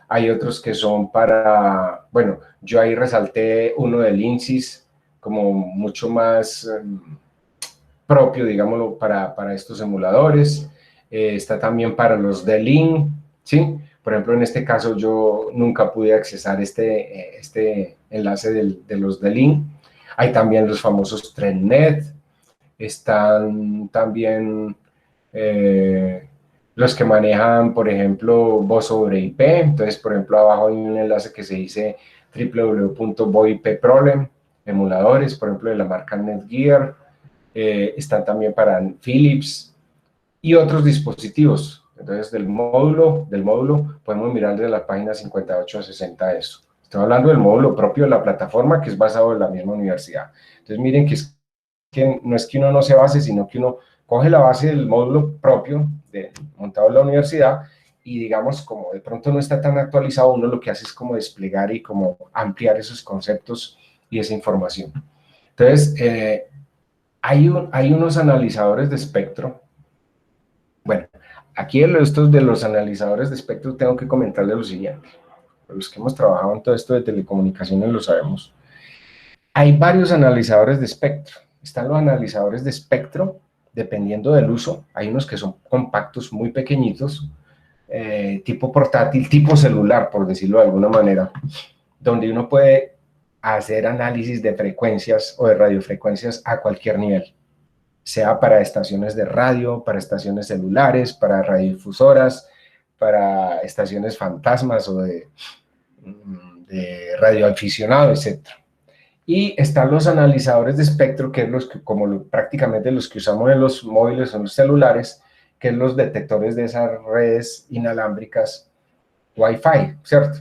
Speaker 1: Hay otros que son para, bueno, yo ahí resalté uno de Linksys como mucho más propio, digámoslo, para estos emuladores. está también para los de link, ¿sí? Por ejemplo, en este caso yo nunca pude accesar este enlace de los de link. Hay también los famosos ThreadNet, están también los que manejan, por ejemplo, voz sobre IP. Entonces, por ejemplo, abajo hay un enlace que se dice www.voipproblem, emuladores, por ejemplo, de la marca Netgear. Están también para Philips y otros dispositivos. Entonces, del módulo podemos mirar desde la página 58 a 60 eso. Estoy hablando del módulo propio de la plataforma, que es basado en la misma universidad. Entonces, miren que no es que uno no se base, sino que uno coge la base del módulo propio montado en la universidad y, digamos, como de pronto no está tan actualizado, uno lo que hace es como desplegar y como ampliar esos conceptos y esa información. Entonces, hay unos analizadores de espectro. Bueno, aquí estos de los analizadores de espectro tengo que comentarles lo siguiente. Los que hemos trabajado en todo esto de telecomunicaciones lo sabemos. Hay varios analizadores de espectro. Están los analizadores de espectro, dependiendo del uso. Hay unos que son compactos, muy pequeñitos, tipo portátil, tipo celular, por decirlo de alguna manera, donde uno puede hacer análisis de frecuencias o de radiofrecuencias a cualquier nivel, sea para estaciones de radio, para estaciones celulares, para radiodifusoras, para estaciones fantasmas o de radioaficionado, etc. Y están los analizadores de espectro, que es prácticamente los que usamos en los móviles o en los celulares, que es los detectores de esas redes inalámbricas Wi-Fi, ¿cierto?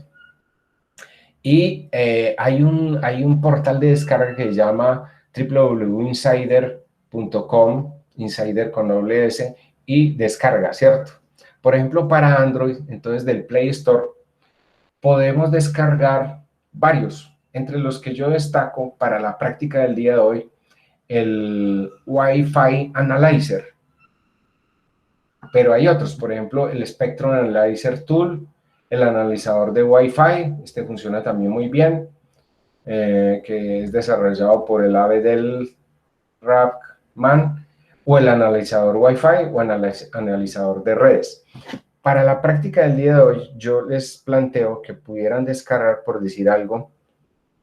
Speaker 1: Y hay un portal de descarga que se llama www.insider.com, insider con doble S, y descarga, ¿cierto? Por ejemplo, para Android, entonces del Play Store, podemos descargar varios, entre los que yo destaco para la práctica del día de hoy, el Wi-Fi Analyzer. Pero hay otros, por ejemplo, el Spectrum Analyzer Tool, el analizador de Wi-Fi, este funciona también muy bien, que es desarrollado por el Abdel Rahman, o el analizador Wi-Fi o analizador de redes. Para la práctica del día de hoy, yo les planteo que pudieran descargar, por decir algo,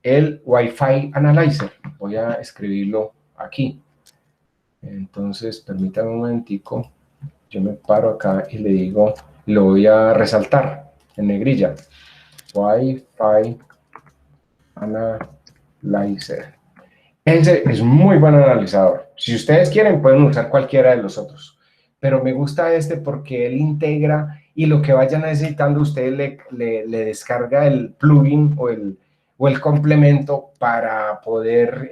Speaker 1: el Wi-Fi Analyzer. Voy a escribirlo aquí. Entonces, permítanme un momentico. Yo me paro acá y le digo, lo voy a resaltar en negrilla. Wi-Fi Analyzer. Ese es muy buen analizador. Si ustedes quieren, pueden usar cualquiera de los otros. Pero me gusta este porque él integra y lo que vayan necesitando, ustedes le descarga el plugin o el complemento para poder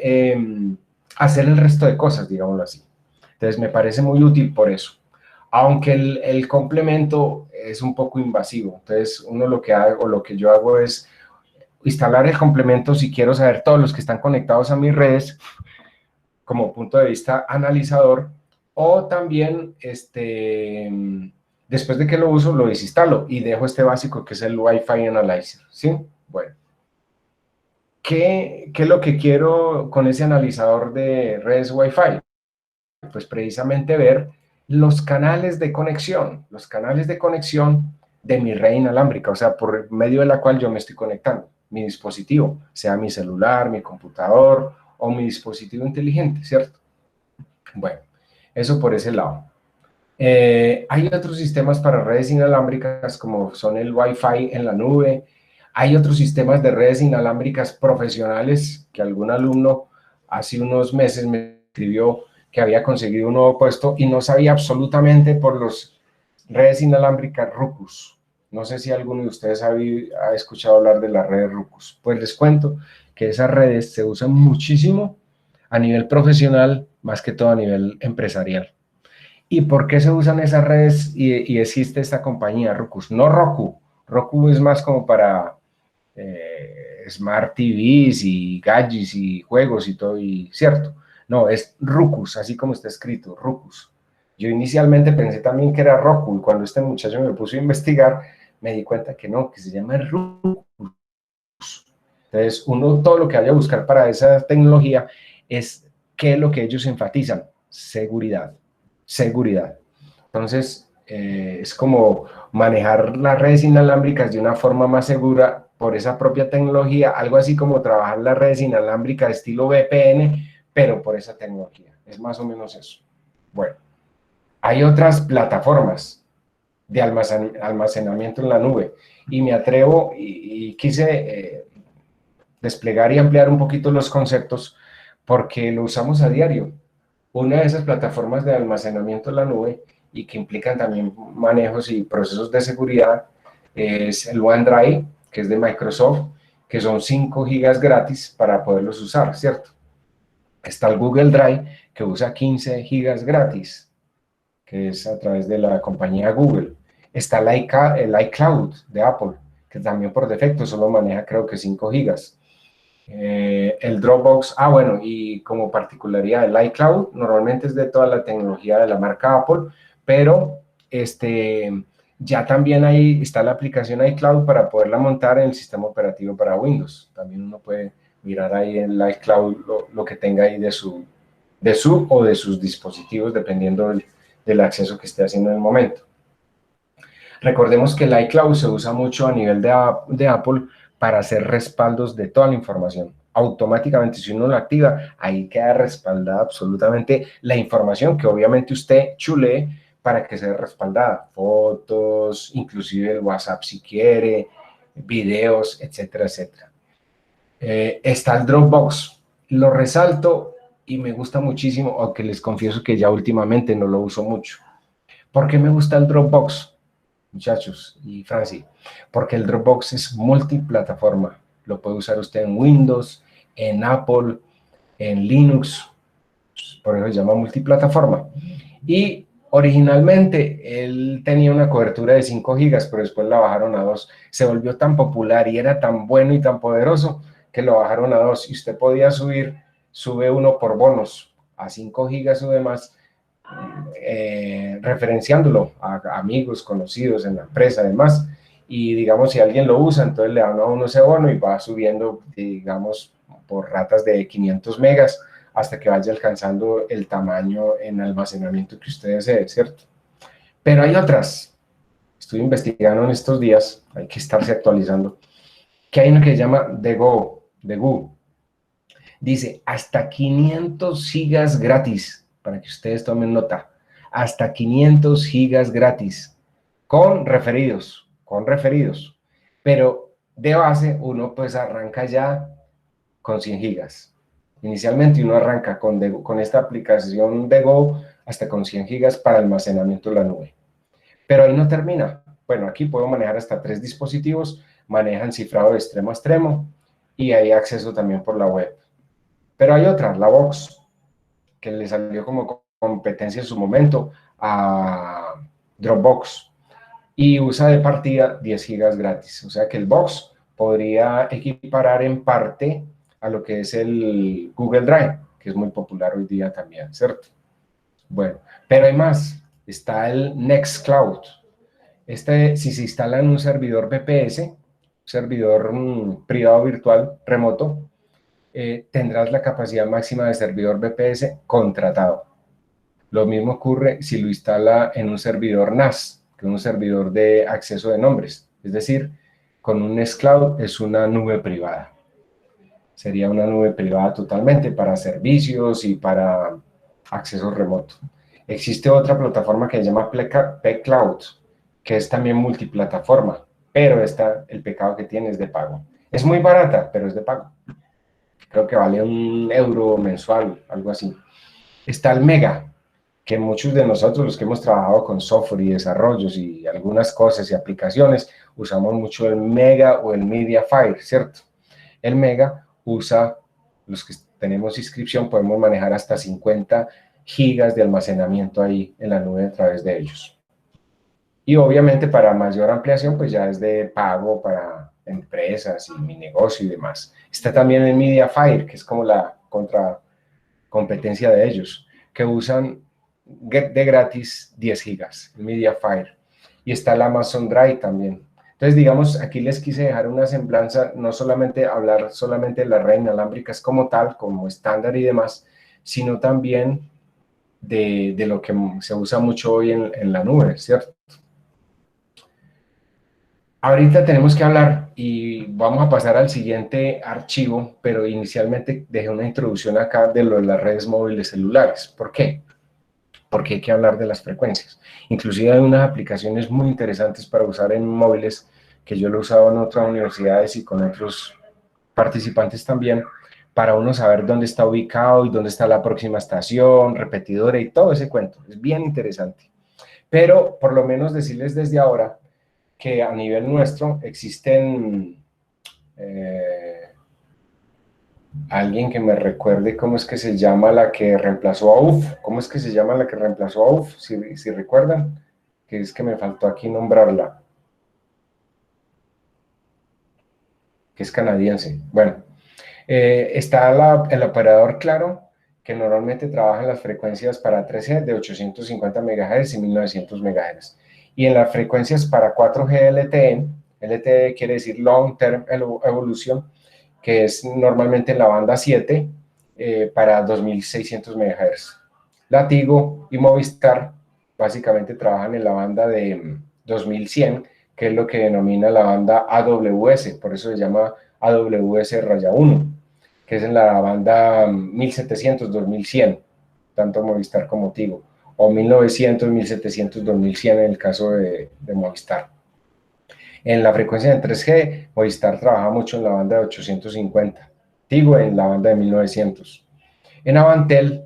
Speaker 1: hacer el resto de cosas, digámoslo así. Entonces, me parece muy útil por eso. Aunque el complemento es un poco invasivo. Entonces, uno lo que yo hago es instalar el complemento si quiero saber todos los que están conectados a mis redes como punto de vista analizador, o también después de que lo uso lo desinstalo y dejo este básico que es el Wi-Fi Analyzer, ¿sí? Bueno, ¿qué es lo que quiero con ese analizador de redes Wi-Fi? Pues precisamente ver los canales de conexión de mi red inalámbrica, o sea, por medio de la cual yo me estoy conectando, mi dispositivo, sea mi celular, mi computador o mi dispositivo inteligente, ¿cierto? Bueno, eso por ese lado. Hay otros sistemas para redes inalámbricas como son el Wi-Fi en la nube. Hay otros sistemas de redes inalámbricas profesionales que algún alumno hace unos meses me escribió que había conseguido un nuevo puesto y no sabía absolutamente por las redes inalámbricas Ruckus. No sé si alguno de ustedes ha escuchado hablar de las redes Ruckus. Pues les cuento que esas redes se usan muchísimo a nivel profesional, más que todo a nivel empresarial. ¿Y por qué se usan esas redes y existe esta compañía Ruckus? No Roku. Roku es más como para Smart TVs y gadgets y juegos y todo, y cierto. No, es Ruckus, así como está escrito, Ruckus. Yo inicialmente pensé también que era Roku, y cuando este muchacho me puso a investigar, me di cuenta que no, que se llama Ruckus. Entonces, todo lo que vaya a buscar para esa tecnología es qué es lo que ellos enfatizan: seguridad. Seguridad. Entonces, es como manejar las redes inalámbricas de una forma más segura por esa propia tecnología, algo así como trabajar las redes inalámbricas estilo VPN, pero por esa tecnología. Es más o menos eso. Bueno, hay otras plataformas de almacenamiento en la nube y me atrevo y quise desplegar y ampliar un poquito los conceptos porque lo usamos a diario. Una de esas plataformas de almacenamiento en la nube y que implican también manejos y procesos de seguridad es el OneDrive, que es de Microsoft, que son 5 gigas gratis para poderlos usar, ¿cierto? Está el Google Drive, que usa 15 gigas gratis, que es a través de la compañía Google. Está el iCloud de Apple, que también por defecto solo maneja creo que 5 gigas. El Dropbox, bueno, y como particularidad, el iCloud normalmente es de toda la tecnología de la marca Apple, pero ya también ahí está la aplicación iCloud para poderla montar en el sistema operativo para Windows. También uno puede mirar ahí en el iCloud lo que tenga ahí de su o de sus dispositivos, dependiendo del acceso que esté haciendo en el momento. Recordemos que el iCloud se usa mucho a nivel de Apple para hacer respaldos de toda la información. Automáticamente, si uno lo activa, ahí queda respaldada absolutamente la información que obviamente usted chulee para que sea respaldada. Fotos, inclusive el WhatsApp si quiere, videos, etcétera, etcétera. Está el Dropbox. Lo resalto y me gusta muchísimo, aunque les confieso que ya últimamente no lo uso mucho. ¿Por qué me gusta el Dropbox? Muchachos y Franci, porque el Dropbox es multiplataforma. Lo puede usar usted en Windows, en Apple, en Linux, por eso se llama multiplataforma. Y originalmente él tenía una cobertura de 5 gigas, pero después la bajaron a 2. Se volvió tan popular y era tan bueno y tan poderoso que lo bajaron a 2. Y usted podía sube uno por bonos, a 5 gigas o demás, referenciándolo a amigos, conocidos en la empresa, además, y digamos, si alguien lo usa, entonces le dan a uno ese bono y va subiendo, digamos, por ratas de 500 megas hasta que vaya alcanzando el tamaño en almacenamiento que usted desee, ¿cierto? Pero hay otras, estoy investigando en estos días, hay que estarse actualizando, que hay uno que se llama DeGo, dice hasta 500 gigas gratis, para que ustedes tomen nota, hasta 500 gigas gratis, con referidos, pero de base uno pues arranca ya con 100 gigas. Inicialmente uno arranca con esta aplicación de Go hasta con 100 gigas para almacenamiento en la nube. Pero ahí no termina. Bueno, aquí puedo manejar hasta 3 dispositivos, manejan cifrado de extremo a extremo y hay acceso también por la web. Pero hay otra, la Box, que le salió como competencia en su momento a Dropbox y usa de partida 10 gigas gratis. O sea que el Box podría equiparar en parte a lo que es el Google Drive, que es muy popular hoy día también, ¿cierto? Bueno, pero hay más. Está el Nextcloud. Si se instala en un servidor VPS, servidor privado virtual remoto, tendrás la capacidad máxima de servidor VPS contratado. Lo mismo ocurre si lo instala en un servidor NAS, que es un servidor de acceso de nombres. Es decir, con un Nextcloud es una nube privada. Sería una nube privada totalmente para servicios y para acceso remoto. Existe otra plataforma que se llama pCloud, que es también multiplataforma, pero el pecado que tiene es de pago. Es muy barata, pero es de pago. Creo que vale €1 mensual, algo así. Está el Mega, que muchos de nosotros, los que hemos trabajado con software y desarrollos y algunas cosas y aplicaciones, usamos mucho el Mega o el Mediafire, ¿cierto? El Mega usa, los que tenemos inscripción, podemos manejar hasta 50 gigas de almacenamiento ahí en la nube a través de ellos. Y obviamente para mayor ampliación, pues ya es de pago para empresas y mi negocio y demás. Está también el Mediafire, que es como la competencia de ellos, que usan de gratis 10 gigas, el Mediafire. Y está el Amazon Drive también. Entonces, digamos, aquí les quise dejar una semblanza, no solamente hablar solamente de las redes inalámbricas como tal, como estándar y demás, sino también de lo que se usa mucho hoy en la nube, ¿cierto? Ahorita tenemos que hablar y vamos a pasar al siguiente archivo, pero inicialmente dejé una introducción acá de lo de las redes móviles celulares. ¿Por qué? Porque hay que hablar de las frecuencias. Inclusive hay unas aplicaciones muy interesantes para usar en móviles que yo lo he usado en otras universidades y con otros participantes también, para uno saber dónde está ubicado y dónde está la próxima estación, repetidora y todo ese cuento. Es bien interesante. Pero por lo menos decirles desde ahora que a nivel nuestro existen, alguien que me recuerde cómo es que se llama la que reemplazó a UF, cómo es que se llama la que reemplazó a UF, si recuerdan, que es que me faltó aquí nombrarla, que es canadiense. Bueno, está el operador Claro, que normalmente trabaja en las frecuencias para 3G de 850 MHz y 1900 MHz. Y en las frecuencias para 4G LTE, LTE quiere decir Long Term Evolution, que es normalmente en la banda 7 para 2600 MHz. La Tigo y Movistar básicamente trabajan en la banda de 2100, que es lo que denomina la banda AWS, por eso se llama AWS-1, que es en la banda 1700-2100, tanto Movistar como Tigo, o 1900, 1700, 2100 en el caso de Movistar. En la frecuencia de 3G, Movistar trabaja mucho en la banda de 850, Tigo en la banda de 1900. En Avantel,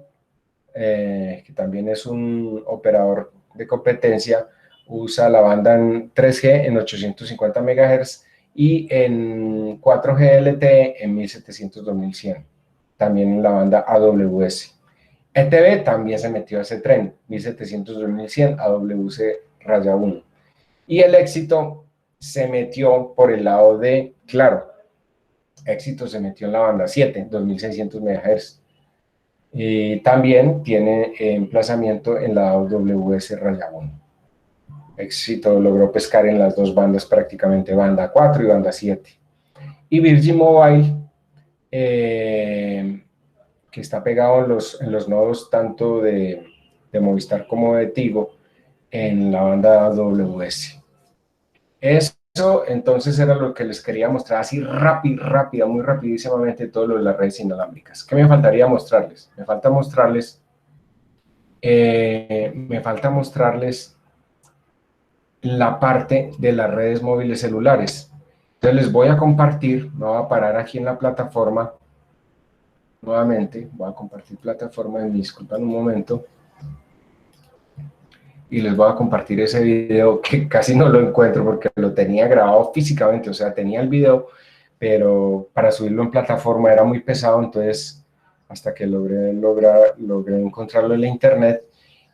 Speaker 1: que también es un operador de competencia, usa la banda en 3G en 850 MHz y en 4G LTE en 1700-2100, también en la banda AWS. ETV también se metió a ese tren, 1700-2100, AWS-1. Y el Éxito se metió por el lado de Claro. Éxito se metió en la banda 7, 2600 MHz. Y también tiene emplazamiento en la AWS-1. Éxito logró pescar en las dos bandas prácticamente, banda 4 y banda 7. Y Virgin Mobile, que está pegado en los nodos tanto de Movistar como de Tigo, en la banda AWS. Eso entonces era lo que les quería mostrar así rápida, muy rapidísimamente todo lo de las redes inalámbricas. ¿Qué me faltaría mostrarles? Me falta mostrarles la parte de las redes móviles celulares. Entonces les voy a compartir, me voy a parar aquí en la plataforma, nuevamente, voy a compartir plataforma, me disculpan un momento, y les voy a compartir ese video que casi no lo encuentro porque lo tenía grabado físicamente, o sea, tenía el video, pero para subirlo en plataforma era muy pesado, entonces hasta que logré encontrarlo en la internet,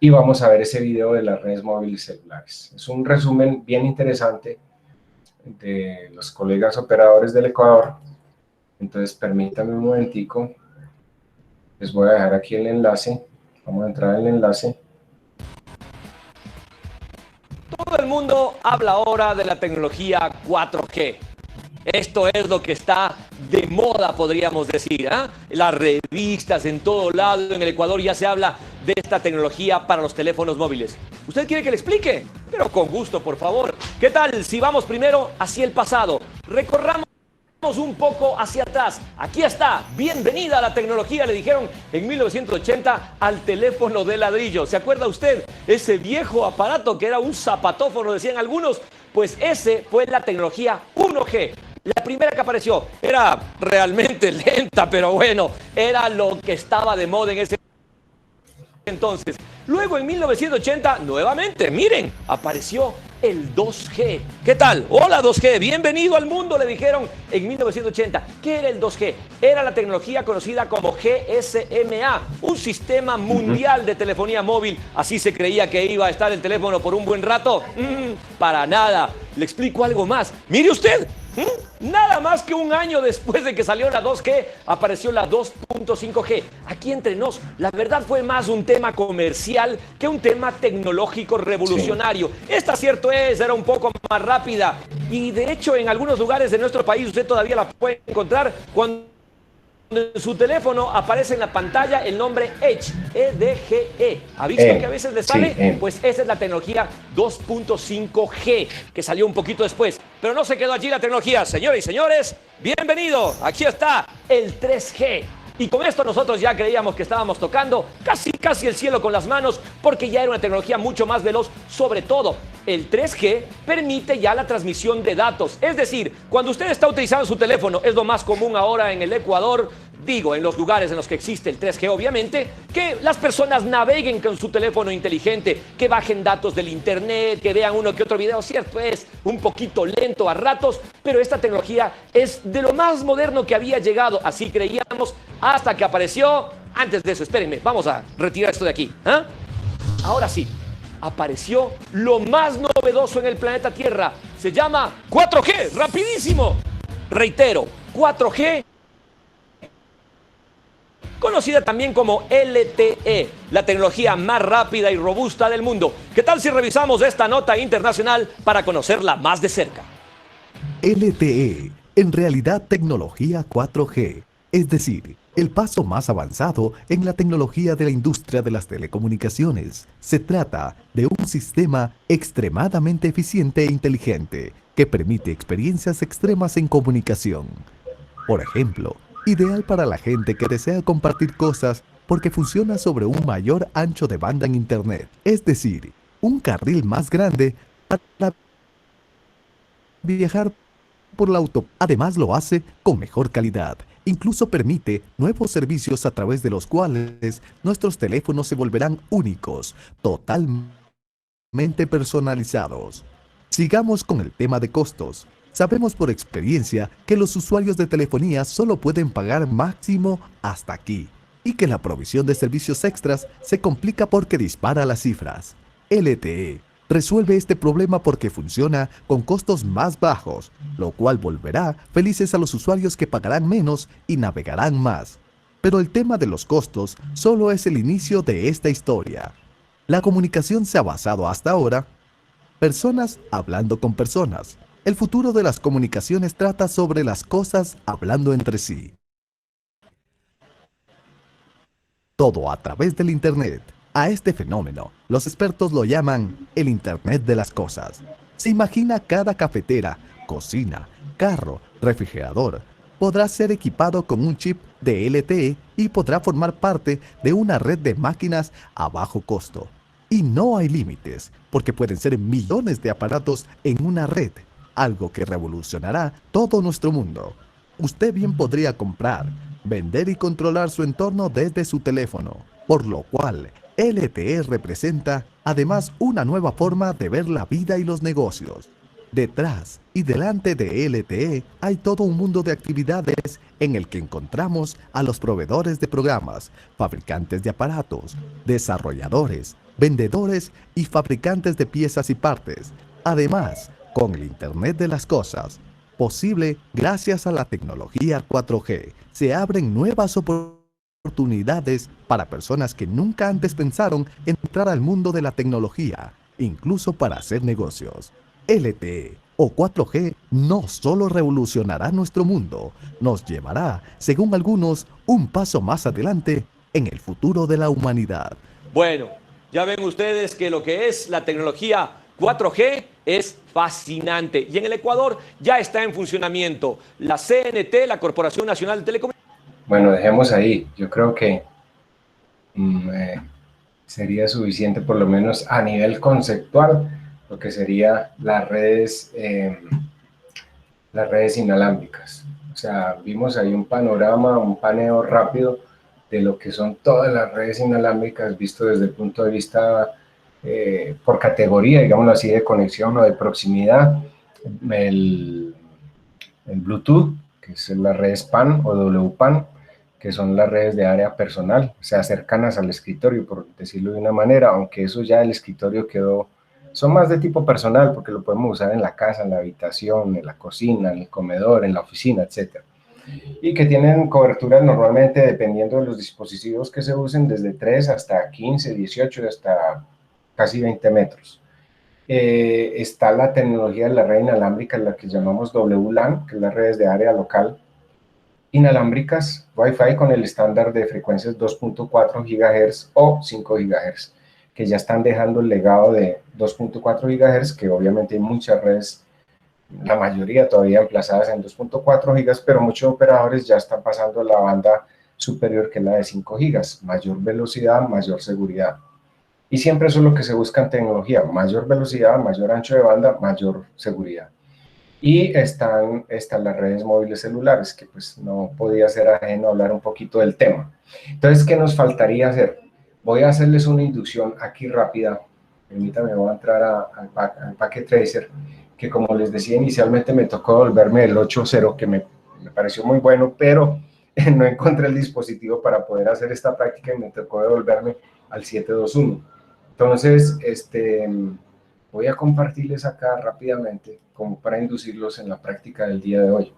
Speaker 1: y vamos a ver ese video de las redes móviles celulares. Es un resumen bien interesante de los colegas operadores del Ecuador. Entonces permítanme un momentico, les voy a dejar aquí el enlace, vamos a entrar en el enlace.
Speaker 4: Todo el mundo habla ahora de la tecnología 4G. Esto es lo que está de moda, podríamos decir, ¿eh? Las revistas en todo lado, en el Ecuador ya se habla de esta tecnología para los teléfonos móviles. ¿Usted quiere que le explique? Pero con gusto, por favor. ¿Qué tal si vamos primero hacia el pasado? Recorramos un poco hacia atrás. Aquí está, bienvenida a la tecnología, le dijeron en 1980 al teléfono de ladrillo. ¿Se acuerda usted? Ese viejo aparato que era un zapatófono, decían algunos. Pues ese fue la tecnología 1G. La primera que apareció era realmente lenta, pero bueno, era lo que estaba de moda en ese entonces. Luego en 1980, nuevamente, miren, apareció el 2G. ¿Qué tal? Hola 2G, bienvenido al mundo, le dijeron en 1980. ¿Qué era el 2G? Era la tecnología conocida como GSMA, un sistema mundial de telefonía móvil. Así se creía que iba a estar el teléfono por un buen rato. Para nada. Le explico algo más. Mire usted. Nada más que un año después de que salió la 2G, apareció la 2.5G. Aquí entre nos, la verdad fue más un tema comercial que un tema tecnológico revolucionario. Sí. Esta, cierto es, era un poco más rápida. Y de hecho, en algunos lugares de nuestro país usted todavía la puede encontrar cuando en su teléfono aparece en la pantalla el nombre Edge, E-D-G-E. ¿Ha visto que a veces le sale?
Speaker 1: Sí,
Speaker 4: Pues esa es la tecnología 2.5G, que salió un poquito después. Pero no se quedó allí la tecnología. Señores y señores, bienvenido. Aquí está el 3G. Y con esto nosotros ya creíamos que estábamos tocando casi el cielo con las manos, porque ya era una tecnología mucho más veloz. Sobre todo, el 3G permite ya la transmisión de datos. Es decir, cuando usted está utilizando su teléfono, es lo más común ahora en el Ecuador, digo, en los lugares en los que existe el 3G, obviamente, que las personas naveguen con su teléfono inteligente, que bajen datos del internet, que vean uno que otro video. Cierto, es un poquito lento a ratos, pero esta tecnología es de lo más moderno que había llegado, así creíamos, hasta que apareció. Antes de eso, espérenme, vamos a retirar esto de aquí. Ahora sí, apareció lo más novedoso en el planeta Tierra. Se llama 4G, rapidísimo. Reitero, 4G, conocida también como LTE, la tecnología más rápida y robusta del mundo. ¿Qué tal si revisamos esta nota internacional para conocerla más de cerca?
Speaker 5: LTE, en realidad tecnología 4G, es decir, el paso más avanzado en la tecnología de la industria de las telecomunicaciones. Se trata de un sistema extremadamente eficiente e inteligente que permite experiencias extremas en comunicación. Por ejemplo, ideal para la gente que desea compartir cosas porque funciona sobre un mayor ancho de banda en Internet, es decir, un carril más grande para viajar por la autopista. Además lo hace con mejor calidad. Incluso permite nuevos servicios a través de los cuales nuestros teléfonos se volverán únicos, totalmente personalizados. Sigamos con el tema de costos. Sabemos por experiencia que los usuarios de telefonía solo pueden pagar máximo hasta aquí, y que la provisión de servicios extras se complica porque dispara las cifras. LTE resuelve este problema porque funciona con costos más bajos, lo cual volverá felices a los usuarios que pagarán menos y navegarán más. Pero el tema de los costos solo es el inicio de esta historia. La comunicación se ha basado hasta ahora personas hablando con personas. El futuro de las comunicaciones trata sobre las cosas hablando entre sí. Todo a través del Internet. A este fenómeno, los expertos lo llaman el Internet de las cosas. Se imagina cada cafetera, cocina, carro, refrigerador, podrá ser equipado con un chip de LTE y podrá formar parte de una red de máquinas a bajo costo. Y no hay límites, porque pueden ser millones de aparatos en una red, algo que revolucionará todo nuestro mundo. Usted bien podría comprar, vender y controlar su entorno desde su teléfono, por lo cual LTE representa además una nueva forma de ver la vida y los negocios. Detrás y delante de LTE hay todo un mundo de actividades en el que encontramos a los proveedores de programas, fabricantes de aparatos, desarrolladores, vendedores y fabricantes de piezas y partes. Además, con el Internet de las cosas, posible gracias a la tecnología 4G, se abren nuevas oportunidades para personas que nunca antes pensaron entrar al mundo de la tecnología, incluso para hacer negocios. LTE o 4G no solo revolucionará nuestro mundo, nos llevará, según algunos, un paso más adelante en el futuro de la humanidad.
Speaker 4: Bueno, ya ven ustedes que lo que es la tecnología 4G es fascinante y en el Ecuador ya está en funcionamiento la CNT, la Corporación Nacional de Telecomunicaciones.
Speaker 1: Bueno, dejemos ahí. Yo creo que sería suficiente, por lo menos a nivel conceptual, lo que sería las redes inalámbricas. O sea, vimos ahí un panorama, un paneo rápido de lo que son todas las redes inalámbricas, visto desde el punto de vista por categoría, digámoslo así, de conexión o de proximidad. El Bluetooth, que es la red PAN o WPAN, que son las redes de área personal, o sea, cercanas al escritorio, por decirlo de una manera, aunque eso ya el escritorio quedó, son más de tipo personal, porque lo podemos usar en la casa, en la habitación, en la cocina, en el comedor, en la oficina, etc. Y que tienen cobertura normalmente, dependiendo de los dispositivos que se usen, desde 3 hasta 15, 18, hasta casi 20 metros. Está la tecnología de la red inalámbrica, la que llamamos WLAN, que es las redes de área local, inalámbricas Wi-Fi con el estándar de frecuencias 2.4 GHz o 5 GHz, que ya están dejando el legado de 2.4 GHz, que obviamente hay muchas redes, la mayoría todavía emplazadas en 2.4 gigas, pero muchos operadores ya están pasando a la banda superior, que es la de 5 gigas, mayor velocidad, mayor seguridad. Y siempre eso es lo que se busca en tecnología, mayor velocidad, mayor ancho de banda, mayor seguridad. Y están las redes móviles celulares, que pues no podía ser ajeno a hablar un poquito del tema. Entonces, ¿qué nos faltaría hacer? Voy a hacerles una inducción aquí rápida. Permítanme, voy a entrar al Packet Tracer, que como les decía inicialmente me tocó volverme el 8.0, que me pareció muy bueno, pero no encontré el dispositivo para poder hacer esta práctica y me tocó devolverme al 7.2.1. Entonces, voy a compartirles acá rápidamente, como para inducirlos en la práctica del día de hoy.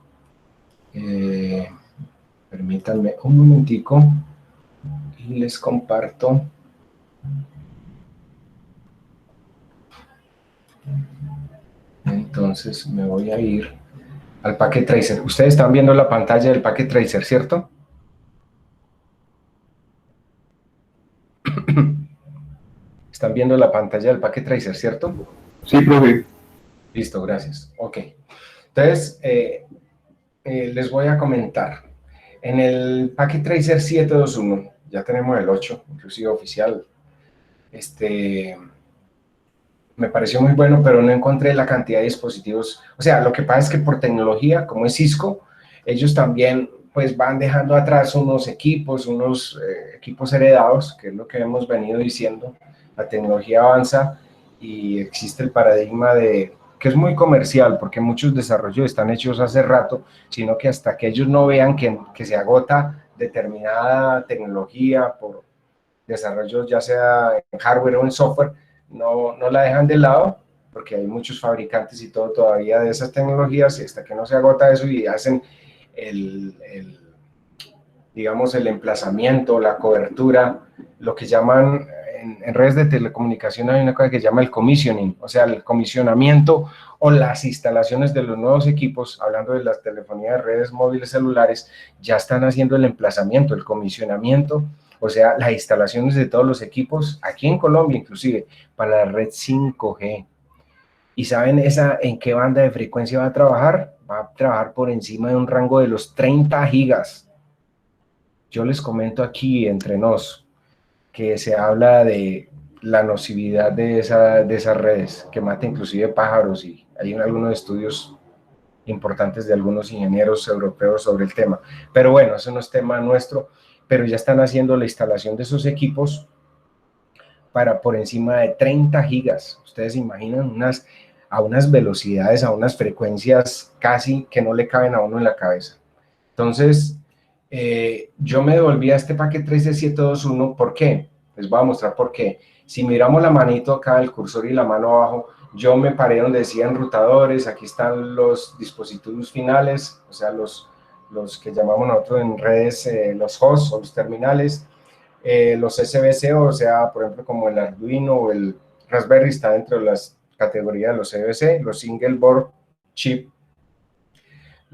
Speaker 1: Permítanme un momentico y les comparto. Entonces me voy a ir al Packet Tracer. Ustedes están viendo la pantalla del Packet Tracer, ¿cierto? Están viendo la pantalla del Packet Tracer, ¿cierto?
Speaker 2: Sí, profe.
Speaker 1: Listo, gracias. Ok. Entonces, les voy a comentar. En el Packet Tracer 7.2.1, ya tenemos el 8, inclusive oficial. Me pareció muy bueno, pero no encontré la cantidad de dispositivos. O sea, lo que pasa es que por tecnología, como es Cisco, ellos también pues van dejando atrás unos equipos heredados, que es lo que hemos venido diciendo. La tecnología avanza y existe el paradigma de que es muy comercial, porque muchos desarrollos están hechos hace rato, sino que hasta que ellos no vean que se agota determinada tecnología por desarrollos, ya sea en hardware o en software, no la dejan de lado, porque hay muchos fabricantes y todo todavía de esas tecnologías, y hasta que no se agota eso y hacen digamos, el emplazamiento, la cobertura, lo que llaman, en redes de telecomunicación hay una cosa que se llama el commissioning, o sea, el comisionamiento o las instalaciones de los nuevos equipos, hablando de las telefonías de redes móviles celulares, ya están haciendo el emplazamiento, el comisionamiento, o sea, las instalaciones de todos los equipos, aquí en Colombia inclusive, para la red 5G. ¿Y saben en qué banda de frecuencia va a trabajar? Va a trabajar por encima de un rango de los 30 gigas. Yo les comento aquí entre nos que se habla de la nocividad de esas redes, que mata inclusive pájaros, y hay algunos estudios importantes de algunos ingenieros europeos sobre el tema. Pero bueno, eso no es tema nuestro, pero ya están haciendo la instalación de esos equipos para por encima de 30 gigas. Ustedes se imaginan a unas velocidades, a unas frecuencias casi que no le caben a uno en la cabeza. Entonces, yo me devolví a este Packet Tracer 7.2.1, ¿por qué? Les voy a mostrar por qué. Si miramos la manito acá, el cursor y la mano abajo, yo me paré donde decía enrutadores, aquí están los dispositivos finales, o sea, los que llamamos nosotros en redes los hosts o los terminales, los SBC, o sea, por ejemplo, como el Arduino o el Raspberry está dentro de las categorías de los SBC, los Single Board Chip,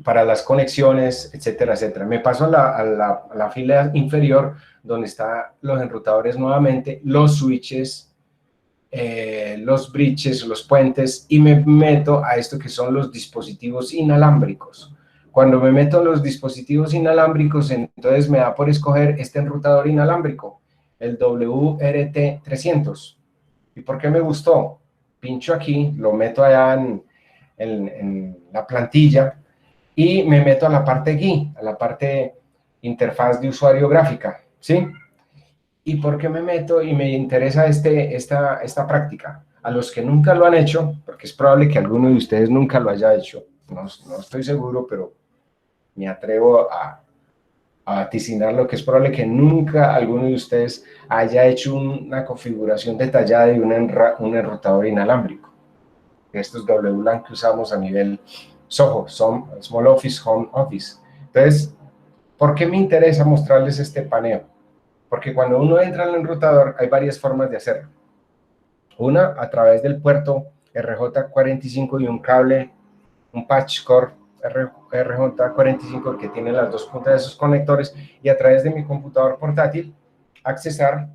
Speaker 1: para las conexiones, etcétera, etcétera. Me paso a la fila inferior, donde están los enrutadores nuevamente, los switches, los bridges, los puentes, y me meto a esto que son los dispositivos inalámbricos. Cuando me meto en los dispositivos inalámbricos, entonces me da por escoger este enrutador inalámbrico, el WRT300. ¿Y por qué me gustó? Pincho aquí, lo meto allá en la plantilla, y me meto a la parte GUI, a la parte interfaz de usuario gráfica, ¿sí? ¿Y por qué me meto y me interesa esta práctica? A los que nunca lo han hecho, porque es probable que alguno de ustedes nunca lo haya hecho, no estoy seguro, pero me atrevo a vaticinar lo que es probable que nunca alguno de ustedes haya hecho una configuración detallada de un enrutador inalámbrico. Estos WLAN que usamos a nivel SOHO, Small Office, Home Office. Entonces, ¿por qué me interesa mostrarles este paneo? Porque cuando uno entra al enrutador hay varias formas de hacerlo. Una, a través del puerto RJ45 y un cable, un patch cord RJ45 que tiene las dos puntas de esos conectores y a través de mi computador portátil accesar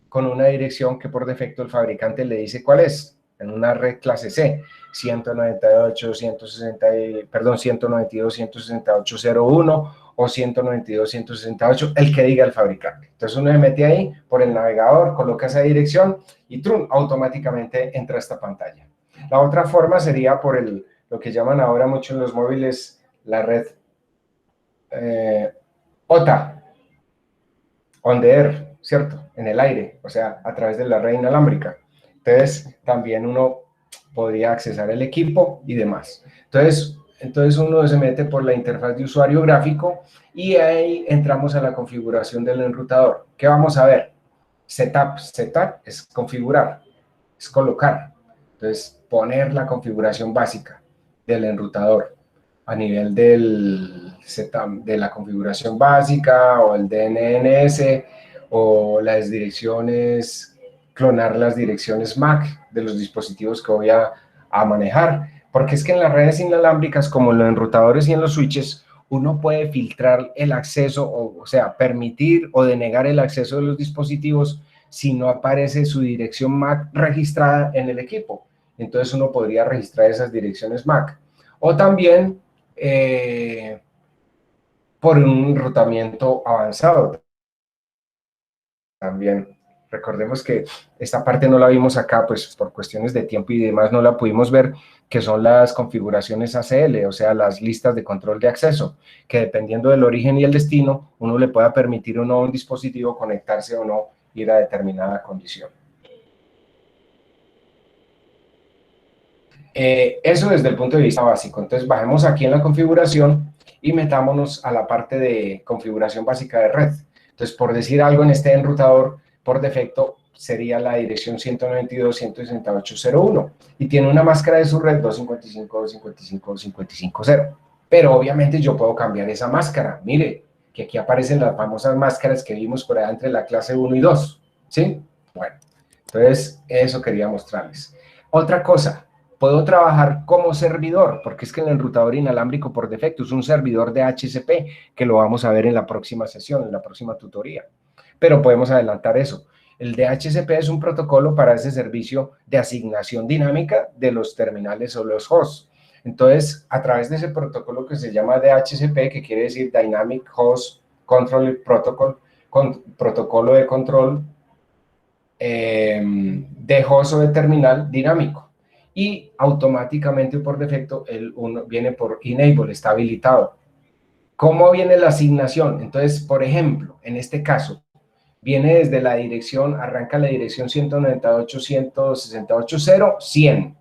Speaker 1: con una dirección que por defecto el fabricante le dice cuál es, en una red clase C, 198, 160, perdón, 192, 168.01 o 192, 168, el que diga el fabricante. Entonces uno se mete ahí por el navegador, coloca esa dirección y ¡trum!, automáticamente entra a esta pantalla. La otra forma sería por lo que llaman ahora mucho en los móviles la red OTA, on the air, ¿cierto? En el aire, o sea, a través de la red inalámbrica. Entonces, también uno podría accesar el equipo y demás. Entonces uno se mete por la interfaz de usuario gráfico y ahí entramos a la configuración del enrutador. ¿Qué vamos a ver? Setup. Setup es configurar, es colocar. Entonces, poner la configuración básica del enrutador a nivel del setup, de la configuración básica o el DNS o las direcciones, clonar las direcciones MAC de los dispositivos que voy a manejar. Porque es que en las redes inalámbricas, como en los enrutadores y en los switches, uno puede filtrar el acceso, o sea, permitir o denegar el acceso de los dispositivos si no aparece su dirección MAC registrada en el equipo. Entonces uno podría registrar esas direcciones MAC. O también por un enrutamiento avanzado. También recordemos que esta parte no la vimos acá, pues por cuestiones de tiempo y demás no la pudimos ver, que son las configuraciones ACL, o sea, las listas de control de acceso, que dependiendo del origen y el destino, uno le pueda permitir o no a un dispositivo conectarse o no, ir a determinada condición. Eso desde el punto de vista básico. Entonces, bajemos aquí en la configuración y metámonos a la parte de configuración básica de red. Entonces, por decir algo, en este enrutador, por defecto, sería la dirección 192.168.0.1 y tiene una máscara de su red 255.255.255.0. Pero obviamente yo puedo cambiar esa máscara. Mire, que aquí aparecen las famosas máscaras que vimos por allá entre la clase 1 y 2. ¿Sí? Bueno, entonces eso quería mostrarles. Otra cosa, puedo trabajar como servidor, porque es que el enrutador inalámbrico por defecto es un servidor de HCP, que lo vamos a ver en la próxima sesión, en la próxima tutoría. Pero podemos adelantar eso. El DHCP es un protocolo para ese servicio de asignación dinámica de los terminales o los hosts. Entonces, a través de ese protocolo que se llama DHCP, que quiere decir Dynamic Host Control Protocol, protocolo de control de host o de terminal dinámico. Y automáticamente por defecto viene por enable, está habilitado. ¿Cómo viene la asignación? Entonces, por ejemplo, en este caso, viene desde la dirección, arranca la dirección 198.168.0.100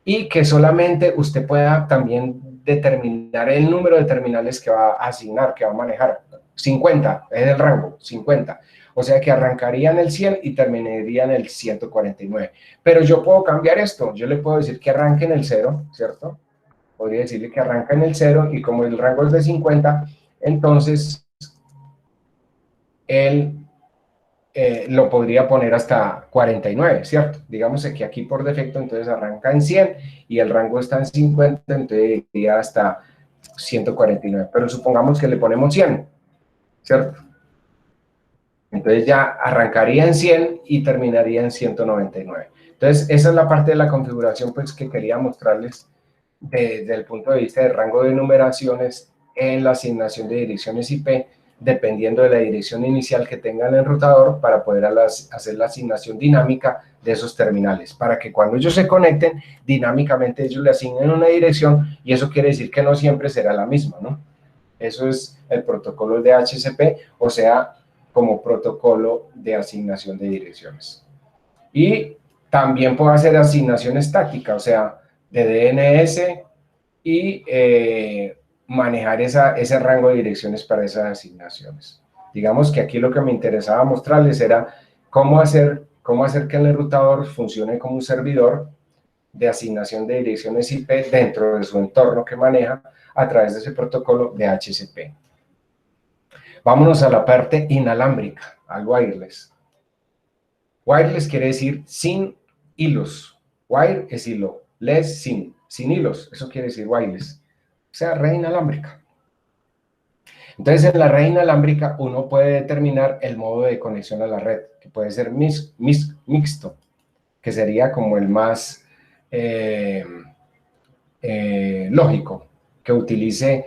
Speaker 1: y que solamente usted pueda también determinar el número de terminales que va a asignar, que va a manejar. 50, es el rango, 50. O sea que arrancaría en el 100 y terminaría en el 149. Pero yo puedo cambiar esto. Yo le puedo decir que arranque en el 0, ¿cierto? Podría decirle que arranca en el 0 y como el rango es de 50, entonces él lo podría poner hasta 49, ¿cierto? Digamos que aquí por defecto entonces arranca en 100 y el rango está en 50, entonces iría hasta 149. Pero supongamos que le ponemos 100, ¿cierto? Entonces ya arrancaría en 100 y terminaría en 199. Entonces esa es la parte de la configuración pues, que quería mostrarles desde el punto de vista del rango de numeraciones en la asignación de direcciones IP, dependiendo de la dirección inicial que tenga el enrutador para poder hacer la asignación dinámica de esos terminales, para que cuando ellos se conecten, dinámicamente ellos le asignen una dirección y eso quiere decir que no siempre será la misma, ¿no? Eso es el protocolo de DHCP, o sea, como protocolo de asignación de direcciones. Y también puedo hacer asignación estática, o sea, de DNS y manejar ese rango de direcciones para esas asignaciones. Digamos que aquí lo que me interesaba mostrarles era cómo hacer que el enrutador funcione como un servidor de asignación de direcciones IP dentro de su entorno que maneja a través de ese protocolo de DHCP. Vámonos a la parte inalámbrica, al wireless. Wireless quiere decir sin hilos. Wire es hilo, less sin hilos, eso quiere decir wireless. sea red inalámbrica. Entonces, en la red inalámbrica uno puede determinar el modo de conexión a la red, que puede ser mixto, que sería como el más lógico, que utilice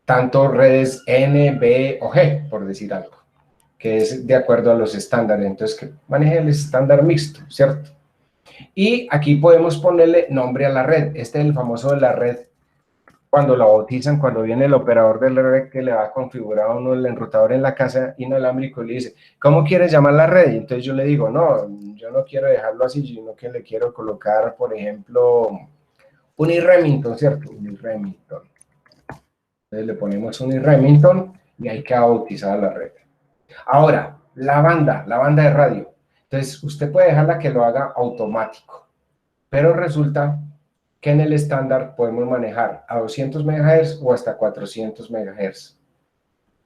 Speaker 1: tanto redes N, B o G, por decir algo, que es de acuerdo a los estándares, entonces que maneje el estándar mixto, ¿cierto? Y aquí podemos ponerle nombre a la red. Este es el famoso de la red, cuando la bautizan, cuando viene el operador de la red que le va a configurar a uno el enrutador en la casa inalámbrico y le dice, ¿cómo quieres llamar la red? Y entonces yo le digo, no, yo no quiero dejarlo así, sino que le quiero colocar, por ejemplo, un Remington, ¿cierto? Un Remington. Entonces le ponemos un Remington y ahí queda bautizada la red. Ahora, la banda de radio. Entonces, usted puede dejarla que lo haga automático, pero resulta que en el estándar podemos manejar a 200 MHz o hasta 400 MHz.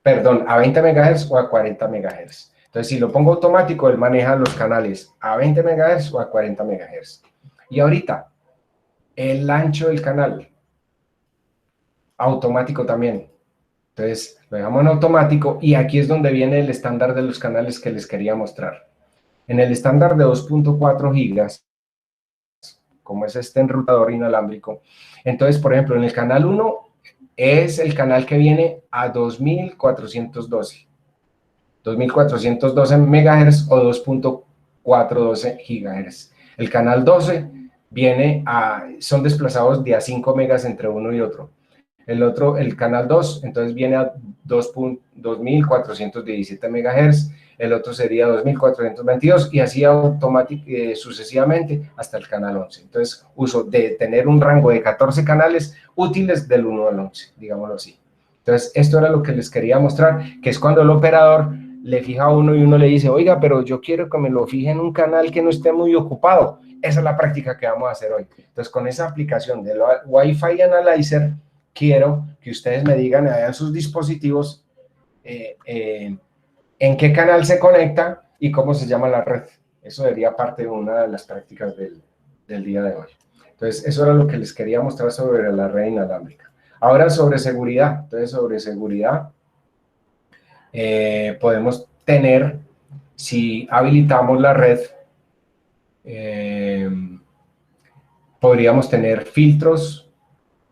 Speaker 1: Perdón, a 20 MHz o a 40 MHz. Entonces, si lo pongo automático, él maneja los canales a 20 MHz o a 40 MHz. Y ahorita, el ancho del canal, automático también. Entonces, lo dejamos en automático y aquí es donde viene el estándar de los canales que les quería mostrar. En el estándar de 2.4 gigas, como es este enrutador inalámbrico, entonces, por ejemplo, en el canal 1 es el canal que viene a 2412 MHz o 2.412 GHz. El canal 12 son desplazados de a 5 megas entre uno y otro. El otro, el canal 2, entonces viene a 2417 MHz, el otro sería 2422 y así sucesivamente hasta el canal 11. Entonces, uso de tener un rango de 14 canales útiles del 1 al 11, digámoslo así. Entonces, esto era lo que les quería mostrar, que es cuando el operador le fija a uno y uno le dice, oiga, pero yo quiero que me lo fije en un canal que no esté muy ocupado. Esa es la práctica que vamos a hacer hoy. Entonces, con esa aplicación de Wi-Fi Analyzer, quiero que ustedes me digan en sus dispositivos en qué canal se conecta y cómo se llama la red. Eso sería parte de una de las prácticas del día de hoy. Entonces, eso era lo que les quería mostrar sobre la red inalámbrica. Ahora, sobre seguridad. Entonces, sobre seguridad, podemos tener, si habilitamos la red, podríamos tener filtros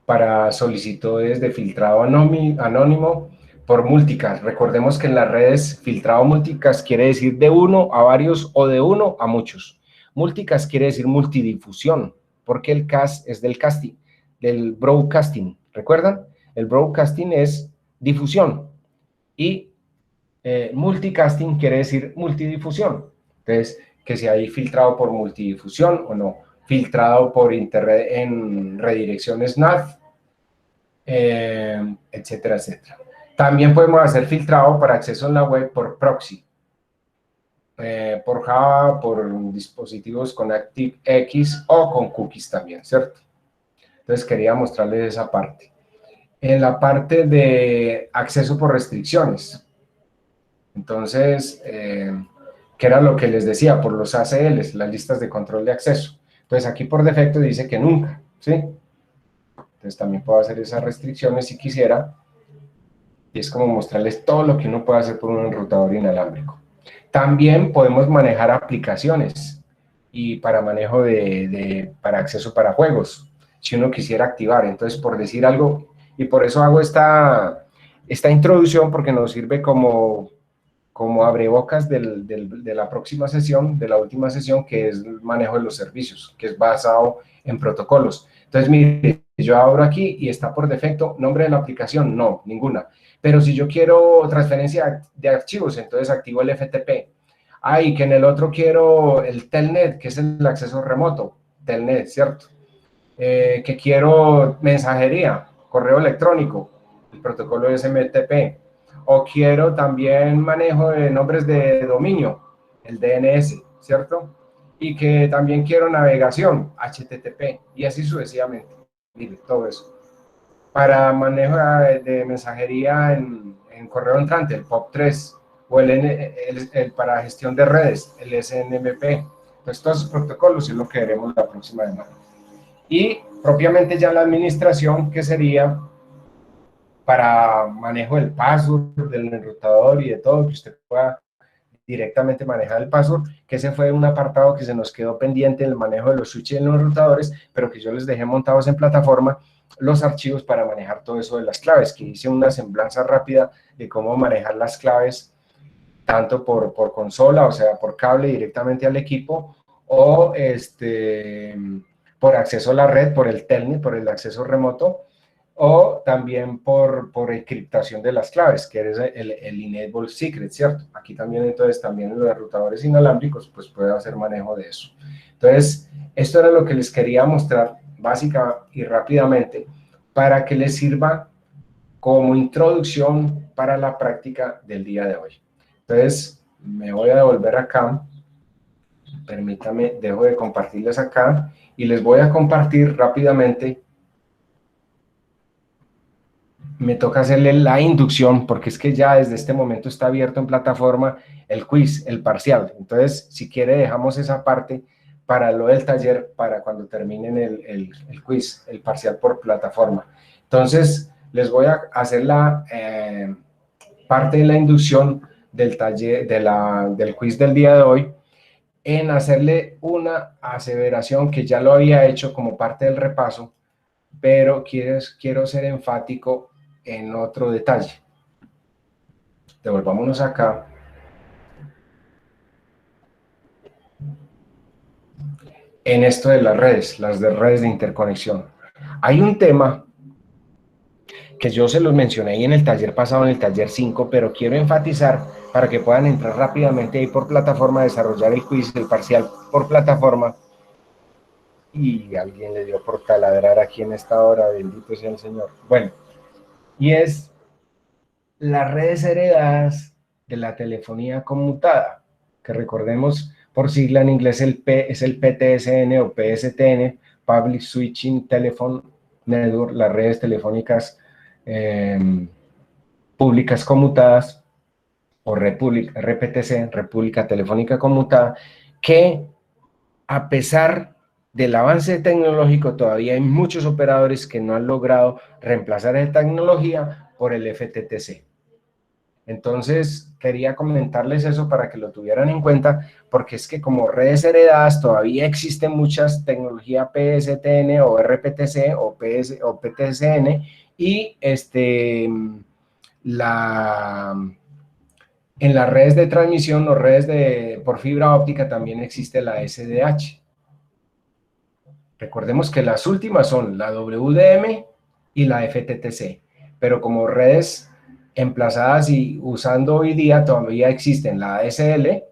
Speaker 1: para solicitudes de filtrado anónimo por multicast. Recordemos que en las redes filtrado multicast quiere decir de uno a varios o de uno a muchos. Multicast quiere decir multidifusión, porque el cast es del casting, del broadcasting. ¿Recuerdan? El broadcasting es difusión y multicasting quiere decir multidifusión. Entonces, que si hay filtrado por multidifusión o no, filtrado por internet en redirecciones NAT, etcétera, etcétera. También podemos hacer filtrado para acceso en la web por proxy, por Java, por dispositivos con ActiveX o con cookies también, ¿cierto? Entonces quería mostrarles esa parte. En la parte de acceso por restricciones, entonces, que era lo que les decía, por los ACLs, las listas de control de acceso. Entonces aquí por defecto dice que nunca, ¿sí? Entonces también puedo hacer esas restricciones si quisiera. Y es como mostrarles todo lo que uno puede hacer por un enrutador inalámbrico. También podemos manejar aplicaciones y para manejo para acceso para juegos, si uno quisiera activar. Entonces, por decir algo, y por eso hago esta introducción, porque nos sirve como abrebocas de la próxima sesión, de la última sesión, que es el manejo de los servicios, que es basado en protocolos. Entonces, mire, yo abro aquí y está por defecto nombre de la aplicación, no, ninguna. Pero si yo quiero transferencia de archivos, entonces activo el FTP. Y que en el otro quiero el Telnet, que es el acceso remoto, Telnet, ¿cierto? Que quiero mensajería, correo electrónico, el protocolo SMTP. O quiero también manejo de nombres de dominio, el DNS, ¿cierto? Y que también quiero navegación, HTTP, y así sucesivamente. Mire, todo eso. Para manejo de mensajería en correo entrante, el POP3, o para gestión de redes, el SNMP. Pues todos esos protocolos es lo que veremos la próxima semana. y propiamente ya la administración, que sería para manejo del password, del enrutador y de todo, que usted pueda directamente manejar el password, que ese fue un apartado que se nos quedó pendiente en el manejo de los switches y los enrutadores, pero que yo les dejé montados en plataforma los archivos para manejar todo eso de las claves, que hice una semblanza rápida de cómo manejar las claves, tanto por consola, o sea, por cable directamente al equipo, o por acceso a la red, por el telnet, por el acceso remoto, o también por encriptación de las claves, que es el Enable Secret, ¿cierto? Aquí también, entonces, también en los enrutadores inalámbricos, pues puede hacer manejo de eso. Entonces, esto era lo que les quería mostrar básica y rápidamente, para que les sirva como introducción para la práctica del día de hoy. Entonces, me voy a devolver acá, permítame, dejo de compartirles acá, y les voy a compartir rápidamente. Me toca hacerle la inducción, porque es que ya desde este momento está abierto en plataforma el quiz, el parcial. Entonces, si quiere, dejamos esa parte para lo del taller, para cuando terminen el quiz, el parcial por plataforma. Entonces, les voy a hacer la parte de la inducción del taller, del quiz del día de hoy, en hacerle una aseveración que ya lo había hecho como parte del repaso, pero quiero ser enfático en otro detalle. Devolvámonos acá. En esto de las redes, redes de interconexión. Hay un tema que yo se los mencioné ahí en el taller pasado, en el taller 5, pero quiero enfatizar para que puedan entrar rápidamente ahí por plataforma, desarrollar el quiz, el parcial por plataforma. Y alguien le dio por taladrar aquí en esta hora, bendito sea el Señor. Bueno, y es las redes heredadas de la telefonía conmutada, que recordemos por sigla en inglés es el PTSN o PSTN, Public Switching Telephone Network, las redes telefónicas públicas conmutadas, o RPTC, República Telefónica Conmutada, que a pesar del avance tecnológico todavía hay muchos operadores que no han logrado reemplazar esa tecnología por el FTTC. Entonces, quería comentarles eso para que lo tuvieran en cuenta, porque es que como redes heredadas todavía existen muchas tecnologías PSTN o RPTC o PTCN, y en las redes de transmisión o redes por fibra óptica también existe la SDH. Recordemos que las últimas son la WDM y la FTTC, pero como redes emplazadas y usando hoy día todavía existen la ADSL,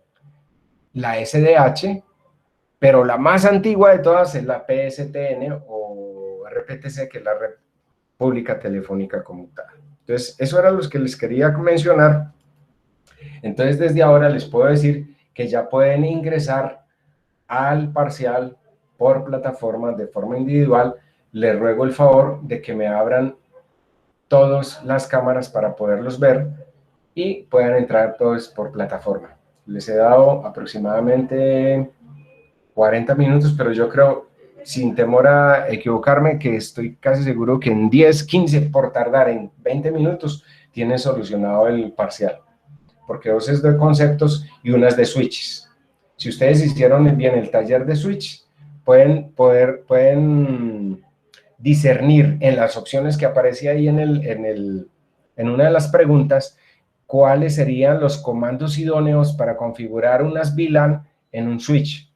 Speaker 1: la SDH, pero la más antigua de todas es la PSTN o RPTC, que es la República Telefónica Conmutada. Entonces, eso era lo que les quería mencionar. Entonces, desde ahora les puedo decir que ya pueden ingresar al parcial por plataforma de forma individual. Les ruego el favor de que me abran todas las cámaras para poderlos ver y puedan entrar todos por plataforma. Les he dado aproximadamente 40 minutos, pero yo creo, sin temor a equivocarme, que estoy casi seguro que en 10, 15, por tardar en 20 minutos, tienen solucionado el parcial, porque dos es de conceptos y una es de switches. Si ustedes hicieron bien el taller de switch, pueden discernir en las opciones que aparece ahí en una de las preguntas, cuáles serían los comandos idóneos para configurar unas VLAN en un switch.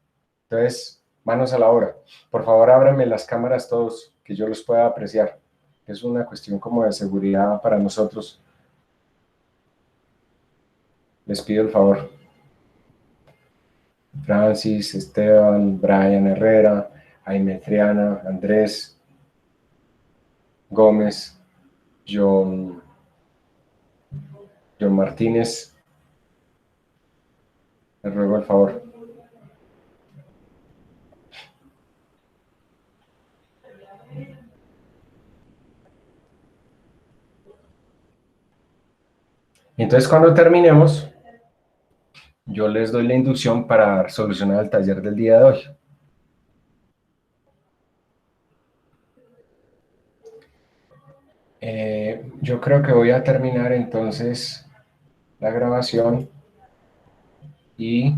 Speaker 1: Entonces, manos a la obra. Por favor, ábranme las cámaras todos, que yo los pueda apreciar. Es una cuestión como de seguridad para nosotros. Les pido el favor. Francis, Esteban, Brian Herrera, Jaime Triana, Andrés Gómez, John Martínez. Les ruego el favor. Entonces, cuando terminemos, yo les doy la inducción para solucionar el taller del día de hoy. Yo creo que voy a terminar entonces la grabación y